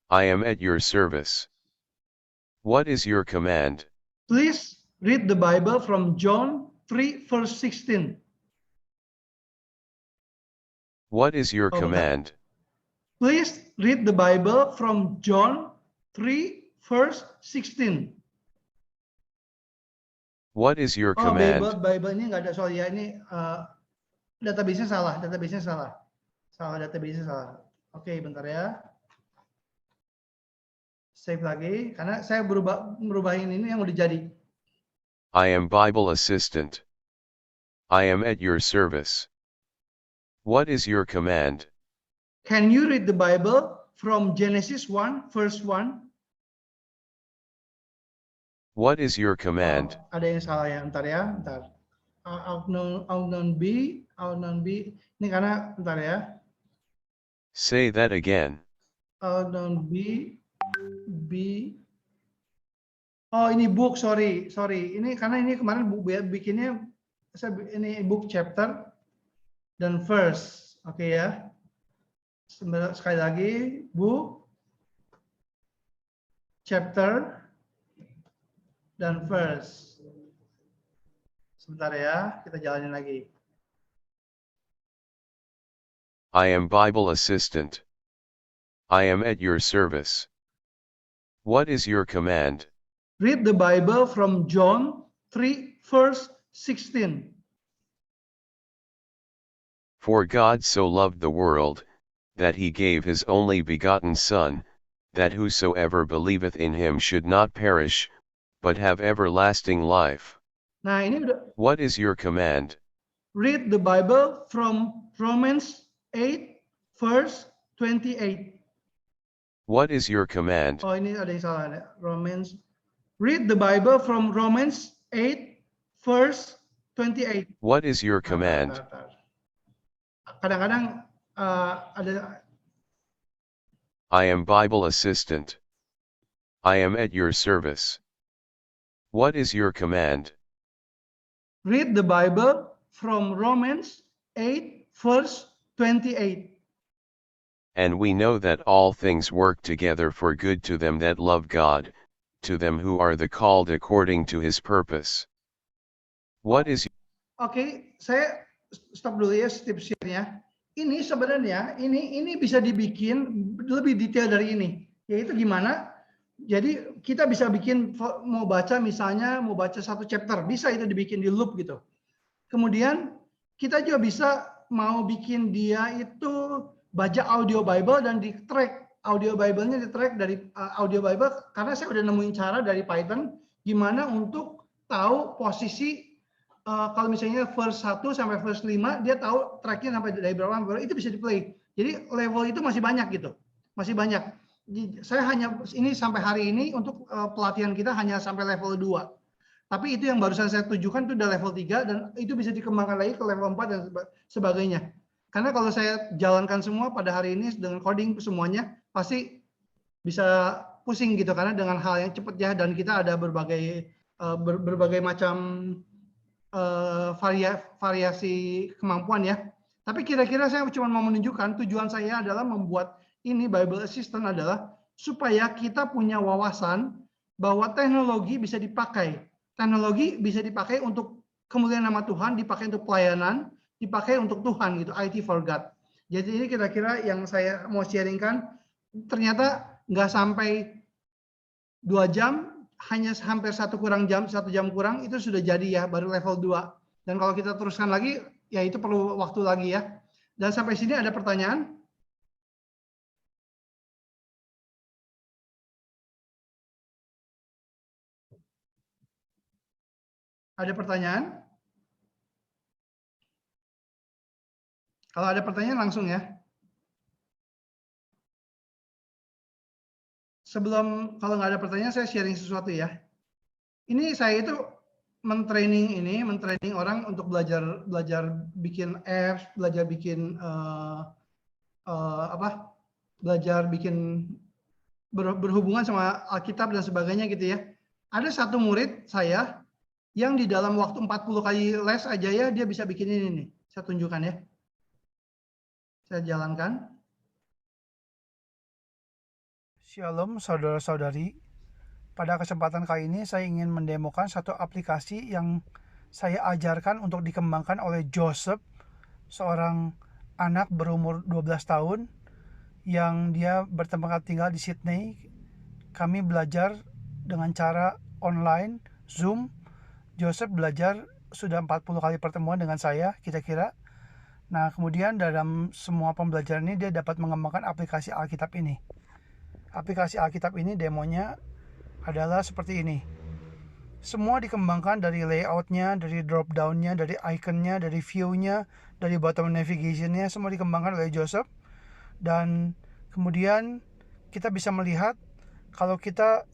I am at your service. What is your command? Please read the Bible from John 3 verse 16. What is your Oh, command? Please read the Bible from John 3 verse 16. What is your Oh, command? Bible ini nggak ada, sorry ya, ini database-nya salah, database-nya salah. Oke, bentar ya. Save lagi, karena saya merubahin ini yang udah jadi. I am Bible Assistant. I am at your service. What is your command? Can you read the Bible from Genesis 1 verse 1? What is your command? Ada yang salah ya, bentar ya, bentar. Unknown B. Ini karena, bentar ya. Say that again. Unknown B. Oh, ini book, sorry. Ini karena ini kemarin bikinnya ini book chapter dan verse. Oke ya. Sekali lagi, book chapter dan verse. Sebentar ya, kita jalanin lagi. I am Bible Assistant. I am at your service. What is your command? Read the Bible from John 3 verse 16. For God so loved the world, that he gave his only begotten Son, that whosoever believeth in him should not perish, but have everlasting life. Nah, ini udah. What is your command? Read the Bible from Romans 8 verse 28. What is your command? Oh, ini ada yang salah. Romans. Read the Bible from Romans 8 verse 28. What is your command? Kadang-kadang ada. I am Bible Assistant. I am at your service. What is your command? Read the Bible from Romans 8 verse 28. And we know that all things work together for good to them that love God, to them who are the called according to his purpose. What is... Oke, saya stop dulu ya step share-nya. Ini sebenarnya ini bisa dibikin lebih detail dari ini. Yaitu gimana? Jadi kita bisa bikin, mau baca misalnya mau baca satu chapter, bisa itu dibikin di loop gitu. Kemudian kita juga bisa mau bikin dia itu baca audio Bible dan di track audio Bible-nya, di track dari audio Bible, karena saya udah nemuin cara dari Python gimana untuk tahu posisi kalau misalnya verse 1 sampai verse 5 dia tahu tracknya sampai dari berapa, itu bisa di play. Jadi level itu masih banyak gitu, masih banyak. Saya hanya ini sampai hari ini untuk pelatihan kita hanya sampai level 2. Tapi itu yang barusan saya tujukan itu udah level 3 dan itu bisa dikembangkan lagi ke level 4 dan sebagainya. Karena kalau saya jalankan semua pada hari ini dengan coding semuanya pasti bisa pusing gitu, karena dengan hal yang cepat ya, dan kita ada berbagai macam variasi kemampuan ya. Tapi kira-kira saya cuma mau menunjukkan tujuan saya adalah membuat ini Bible Assistant adalah supaya kita punya wawasan bahwa teknologi bisa dipakai. Teknologi bisa dipakai untuk kemuliaan nama Tuhan, dipakai untuk pelayanan, dipakai untuk Tuhan gitu, IT for God. Jadi ini kira-kira yang saya mau sharingkan, ternyata nggak sampai 2 jam, hanya hampir 1 jam kurang, itu sudah jadi ya, baru level 2. Dan kalau kita teruskan lagi, ya itu perlu waktu lagi ya. Dan sampai sini ada pertanyaan? Ada pertanyaan? Kalau ada pertanyaan langsung ya. Sebelum, kalau nggak ada pertanyaan, saya sharing sesuatu ya. Ini saya itu mentraining orang untuk belajar bikin apps, belajar bikin belajar bikin berhubungan sama Alkitab dan sebagainya gitu ya. Ada satu murid saya yang di dalam waktu 40 kali les aja ya, dia bisa bikin ini nih. Saya tunjukkan ya. Saya jalankan. Shalom saudara-saudari. Pada kesempatan kali ini saya ingin mendemokan satu aplikasi yang saya ajarkan untuk dikembangkan oleh Joseph, seorang anak berumur 12 tahun yang dia bertempat tinggal di Sydney. Kami belajar dengan cara online, Zoom. Joseph belajar sudah 40 kali pertemuan dengan saya, kira-kira. Nah, kemudian dalam semua pembelajaran ini dia dapat mengembangkan aplikasi Alkitab ini. Aplikasi Alkitab ini demonya adalah seperti ini. Semua dikembangkan dari layoutnya, dari drop down-nya, dari ikonnya, dari view-nya, dari bottom navigation-nya, semua dikembangkan oleh Joseph. Dan kemudian kita bisa melihat kalau kita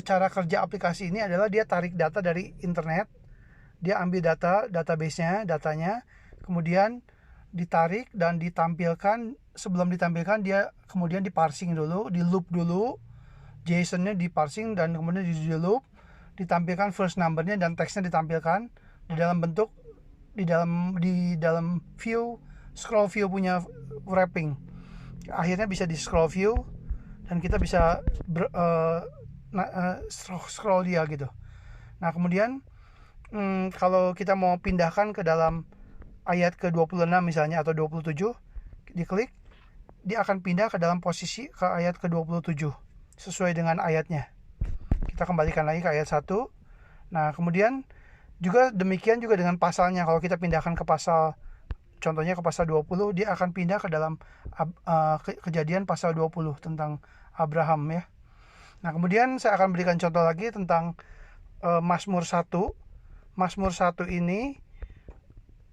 cara kerja aplikasi ini adalah dia tarik data dari internet, dia ambil database-nya, datanya, kemudian ditarik dan ditampilkan. Sebelum ditampilkan dia kemudian diparsing dulu, di loop dulu, JSON-nya diparsing dan kemudian di loop, ditampilkan first number-nya dan teksnya ditampilkan di dalam bentuk di dalam view, scroll view punya wrapping. Akhirnya bisa di scroll view dan kita bisa scroll dia gitu. Nah, kemudian kalau kita mau pindahkan ke dalam ayat ke-26 misalnya atau 27, diklik, dia akan pindah ke dalam posisi ke ayat ke-27 sesuai dengan ayatnya. Kita kembalikan lagi ke ayat 1. Nah, kemudian juga demikian juga dengan pasalnya. Kalau kita pindahkan ke pasal, contohnya ke pasal 20, dia akan pindah ke dalam Kejadian pasal 20 tentang Abraham ya. Nah, kemudian saya akan berikan contoh lagi tentang Mazmur 1. Mazmur 1 ini,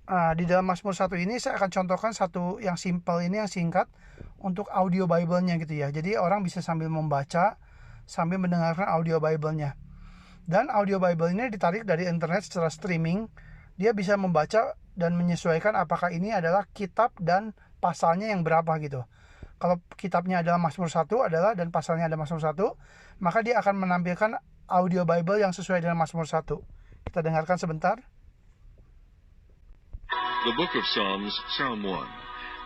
di dalam Mazmur 1 ini saya akan contohkan satu yang simple ini, yang singkat, untuk audio Bible-nya gitu ya. Jadi orang bisa sambil membaca, sambil mendengarkan audio Bible-nya. Dan audio Bible ini ditarik dari internet secara streaming. Dia bisa membaca dan menyesuaikan apakah ini adalah kitab dan pasalnya yang berapa gitu. Kalau kitabnya adalah Mazmur 1 dan pasalnya ada Mazmur 1, maka dia akan menampilkan audio Bible yang sesuai dengan Mazmur 1. Kita dengarkan sebentar. The Book of Psalms, Psalm 1.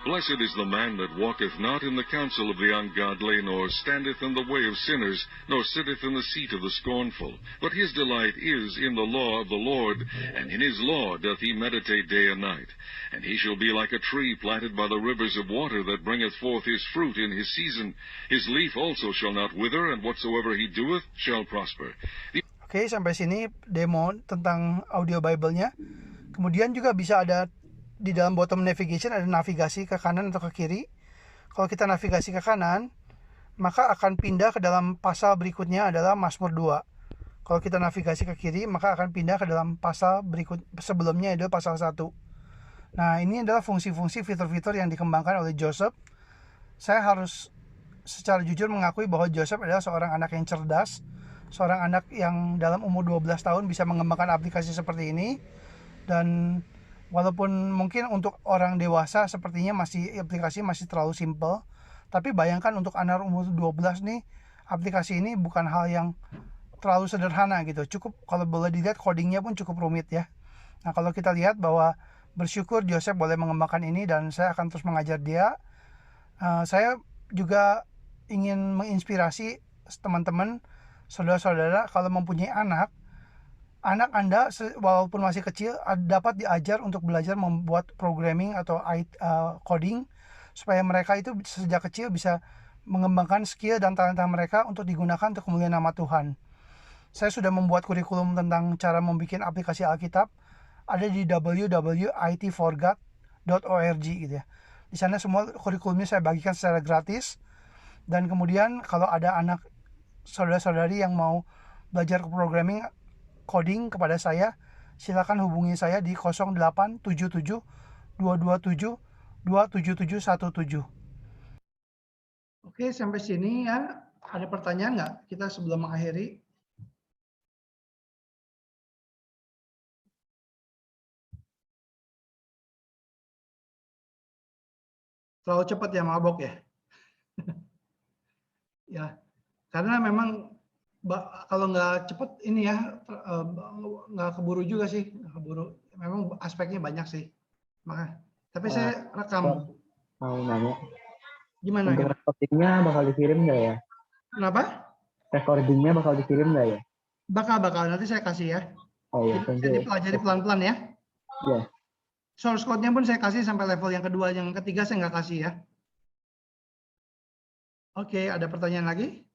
Blessed is the man that walketh not in the counsel of the ungodly, nor standeth in the way of sinners, nor sitteth in the seat of the scornful. But his delight is in the law of the Lord, and in his law doth he meditate day and night. And he shall be like a tree planted by the rivers of water, that bringeth forth his fruit in his season. His leaf also shall not wither, and whatsoever he doeth shall prosper. Oke, sampai sini demo tentang audio Bible-nya. Kemudian juga bisa ada di dalam bottom navigation, ada navigasi ke kanan atau ke kiri. Kalau kita navigasi ke kanan, maka akan pindah ke dalam pasal berikutnya adalah Mazmur 2. Kalau kita navigasi ke kiri, maka akan pindah ke dalam pasal berikut sebelumnya, adalah pasal 1. Nah, ini adalah fungsi-fungsi fitur-fitur yang dikembangkan oleh Joseph. Saya harus secara jujur mengakui bahwa Joseph adalah seorang anak yang cerdas, seorang anak yang dalam umur 12 tahun bisa mengembangkan aplikasi seperti ini. Dan walaupun mungkin untuk orang dewasa sepertinya aplikasi masih terlalu simple, tapi bayangkan untuk anak umur 12 nih, aplikasi ini bukan hal yang terlalu sederhana gitu. Cukup, kalau boleh dilihat, codingnya pun cukup rumit ya. Nah, kalau kita lihat bahwa bersyukur Joseph boleh mengembangkan ini dan saya akan terus mengajar dia. Saya juga ingin menginspirasi teman-teman, saudara-saudara, kalau mempunyai anak anak Anda walaupun masih kecil dapat diajar untuk belajar membuat programming atau coding supaya mereka itu sejak kecil bisa mengembangkan skill dan talenta mereka untuk digunakan untuk kemuliaan nama Tuhan. Saya sudah membuat kurikulum tentang cara membuat aplikasi Alkitab, ada di www.itforgod.org gitu ya. Di sana semua kurikulumnya saya bagikan secara gratis. Dan kemudian kalau ada anak saudara-saudari yang mau belajar programming, coding kepada saya, silakan hubungi saya di 0877 227 27717. Oke, sampai sini ya. Ada pertanyaan nggak kita sebelum mengakhiri? Terlalu cepat ya, mabok ya? Ya, karena memang kalau nggak cepat ini ya, nggak keburu juga sih. Nggak keburu. Memang aspeknya banyak sih. Tapi saya rekam. Mau nanya. Gimana? Untuk recordingnya bakal dikirim nggak ya? Kenapa? Recordingnya bakal dikirim nggak ya? Bakal. Nanti saya kasih ya. Oh iya, Jadi dipelajari pelan-pelan ya. Iya. Source code-nya pun saya kasih sampai level yang kedua, yang ketiga saya nggak kasih ya. Oke, ada pertanyaan lagi?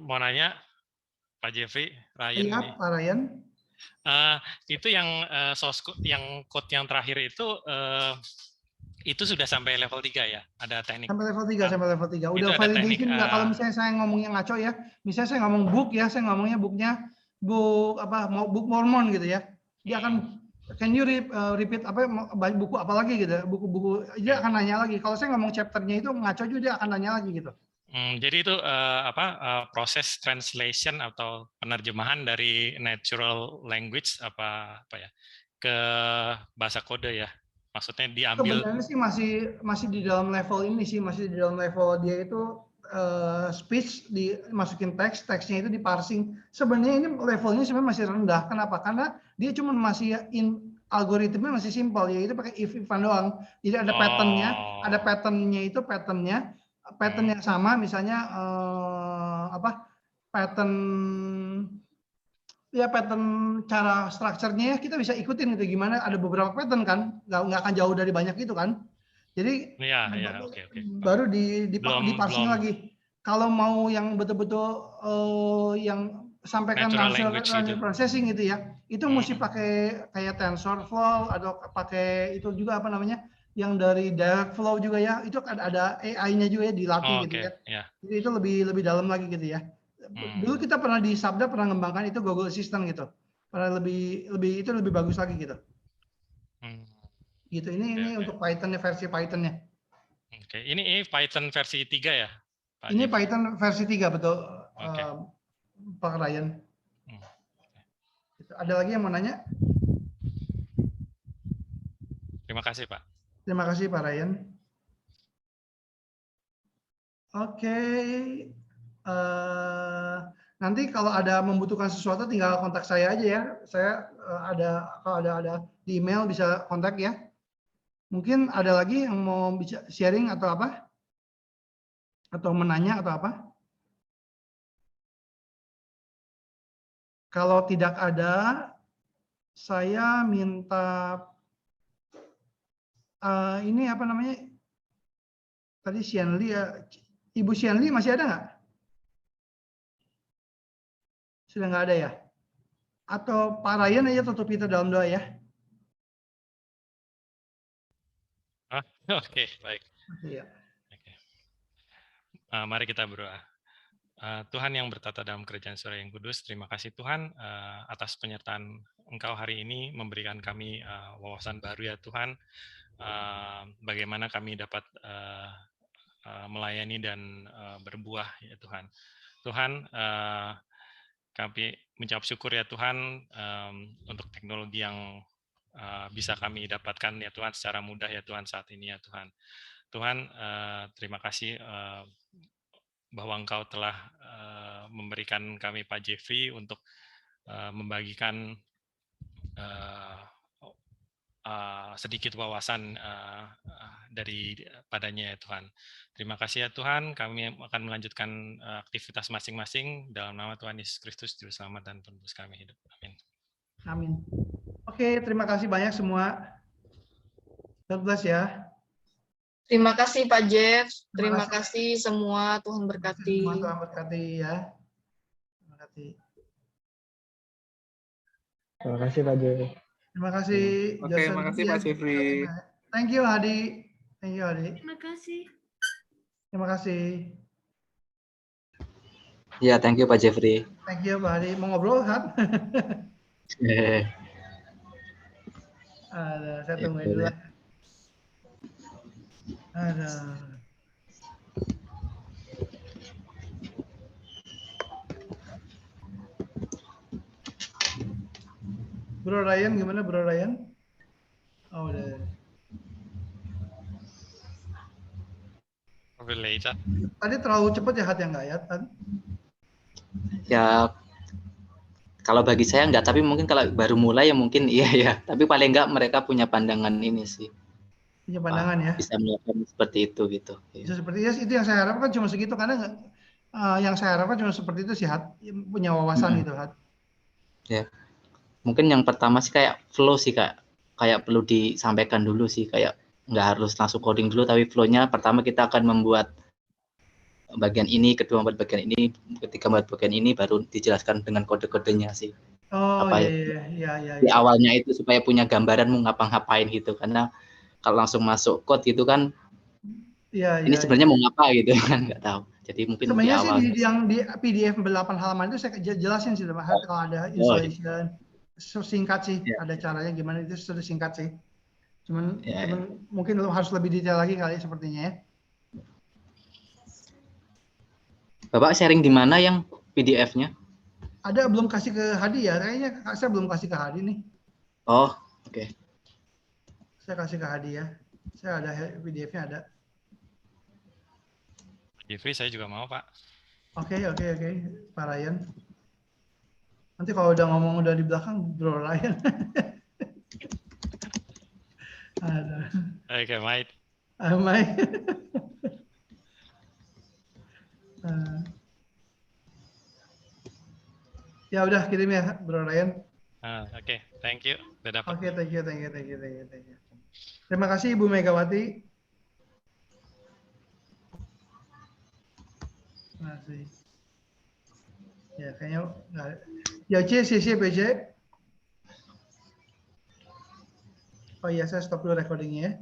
Mau nanya, Pak Jeffrey, Ryan Iya, ini. Pak Ryan. Itu yang source code, yang code yang terakhir itu sudah sampai level 3 ya? Ada teknik? Sampai level 3. Udah validation nggak? Kalau misalnya saya ngomongnya ngaco ya, misalnya saya ngomong book ya, saya ngomongnya book Mormon gitu ya. Dia akan, can you repeat buku apa lagi gitu, buku-buku, dia akan nanya lagi. Kalau saya ngomong chapternya itu ngaco juga, dia akan nanya lagi gitu. Jadi itu proses translation atau penerjemahan dari natural language apa ya ke bahasa kode ya, maksudnya diambil. Sebenarnya sih masih di dalam level ini sih, masih di dalam level dia itu speech dimasukin teksnya itu diparsing. Sebenarnya ini levelnya sebenarnya masih rendah. Kenapa? Karena dia cuma masih algoritmnya masih simpel, yaitu pakai if-ifan doang. Jadi ada pattern yang sama, misalnya pattern cara strukturnya ya kita bisa ikutin gitu gimana, ada beberapa pattern kan, nggak akan jauh dari banyak itu kan. Jadi baru diparsing lagi. Kalau mau yang betul-betul yang sampaikan natural processing gitu ya, itu mesti pakai kayak TensorFlow atau pakai itu juga apa namanya, yang dari Dialogflow juga ya, itu ada AI-nya juga ya, dilatih gitu ya. Jadi itu lebih dalam lagi gitu ya. Dulu kita pernah di Sabda pernah ngembangkan itu Google Assistant gitu. Pernah itu lebih bagus lagi gitu. Gitu. Ini untuk Python-nya, versi Python-nya. Oke, ini Python versi 3 ya, Pak? Ini Python versi 3 betul, Pak Ryan. Ada lagi yang mau nanya? Terima kasih, Pak. Terima kasih, Pak Ryan. Oke. Nanti kalau ada membutuhkan sesuatu tinggal kontak saya aja ya. Saya kalau ada di email bisa kontak ya. Mungkin ada lagi yang mau sharing atau apa? Atau menanya atau apa? Kalau tidak ada, saya minta ini apa namanya? Tadi Xianli ya. Ibu Xianli masih ada nggak? Sudah nggak ada ya? Atau Pak Ryan aja tutup kita dalam doa ya? Oke, baik. Iya. Mari kita berdoa. Tuhan yang bertata dalam kerajaan surga yang kudus, terima kasih Tuhan atas penyertaan Engkau hari ini, memberikan kami wawasan baru ya Tuhan, bagaimana kami dapat melayani dan berbuah ya Tuhan. Tuhan, kami mengucap syukur ya Tuhan untuk teknologi yang bisa kami dapatkan ya Tuhan secara mudah ya Tuhan saat ini ya Tuhan. Tuhan, terima kasih bahwa Engkau telah memberikan kami Pak Jeffrey untuk membagikan sedikit wawasan dari padanya ya Tuhan. Terima kasih ya Tuhan, kami akan melanjutkan aktivitas masing-masing dalam nama Tuhan Yesus Kristus, Juru Selamat dan Penebus kami hidup. Amin. Amin. Oke, terima kasih banyak semua. God bless ya. Terima kasih Pak Jeff. Terima Terima kasih semua. Tuhan berkati. Semua Tuhan berkati ya. Terima kasih. Terima kasih Pak Jeffrey. Terima kasih. Oke, Joshua. makasih Pak Jeffrey. Thank you Hadi. Thank you Hadi. Terima kasih. Terima kasih. Ya, thank you Pak Jeffrey. Thank you Pak Hadi. Mau ngobrol kan? Ada, saya tungguin dulu. Ada. Bro Ryan gimana Bro Ryan? Oh udah. Tadi terlalu cepat ya Hat yang nggak ya? Ya, kalau bagi saya enggak, tapi mungkin kalau baru mulai ya mungkin iya ya. Tapi paling enggak mereka punya pandangan ini sih. Punya pandangan ya? Bisa melakukan seperti itu gitu. Bisa seperti itu yang saya harapkan cuma segitu karena yang saya harapkan cuma seperti itu sih Hat, punya wawasan gitu Hat. Ya. Mungkin yang pertama sih kayak flow sih kayak perlu disampaikan dulu sih, kayak nggak harus langsung coding dulu, tapi flow-nya pertama kita akan membuat bagian ini, kedua membuat bagian ini, ketiga membuat bagian ini, baru dijelaskan dengan kode-kodenya sih. Oh apa iya. Di awalnya itu supaya punya gambaran mau ngapa-ngapain gitu, karena kalau langsung masuk code gitu kan, ini sebenarnya mau ngapa gitu kan, nggak tahu. Jadi mungkin sebenarnya di awal sih yang di PDF 8 halaman itu saya jelasin sih kalau ada installation singkat sih, ada caranya gimana, itu sudah singkat sih. Cuman mungkin harus lebih detail lagi kali sepertinya ya. Bapak sharing di mana yang PDF-nya? Ada, belum kasih ke Hadi ya, kayaknya saya belum kasih ke Hadi nih. Oh, oke. Saya kasih ke Hadi ya. Saya ada PDF-nya ada. Jeffrey, saya juga mau Pak. Oke, Pak Ryan. Nanti kalau udah ngomong udah di belakang, Bro Ryan. Oke, Mike. Mike. Ya udah kirim ya, Bro Ryan. Oke, thank you. Udah dapat. Oke, thank you. Terima kasih Ibu Megawati. Masih. Ya kayaknya nggak. Ya C, CC, PJ. Oh iya, saya stop dulu recordingnya ya.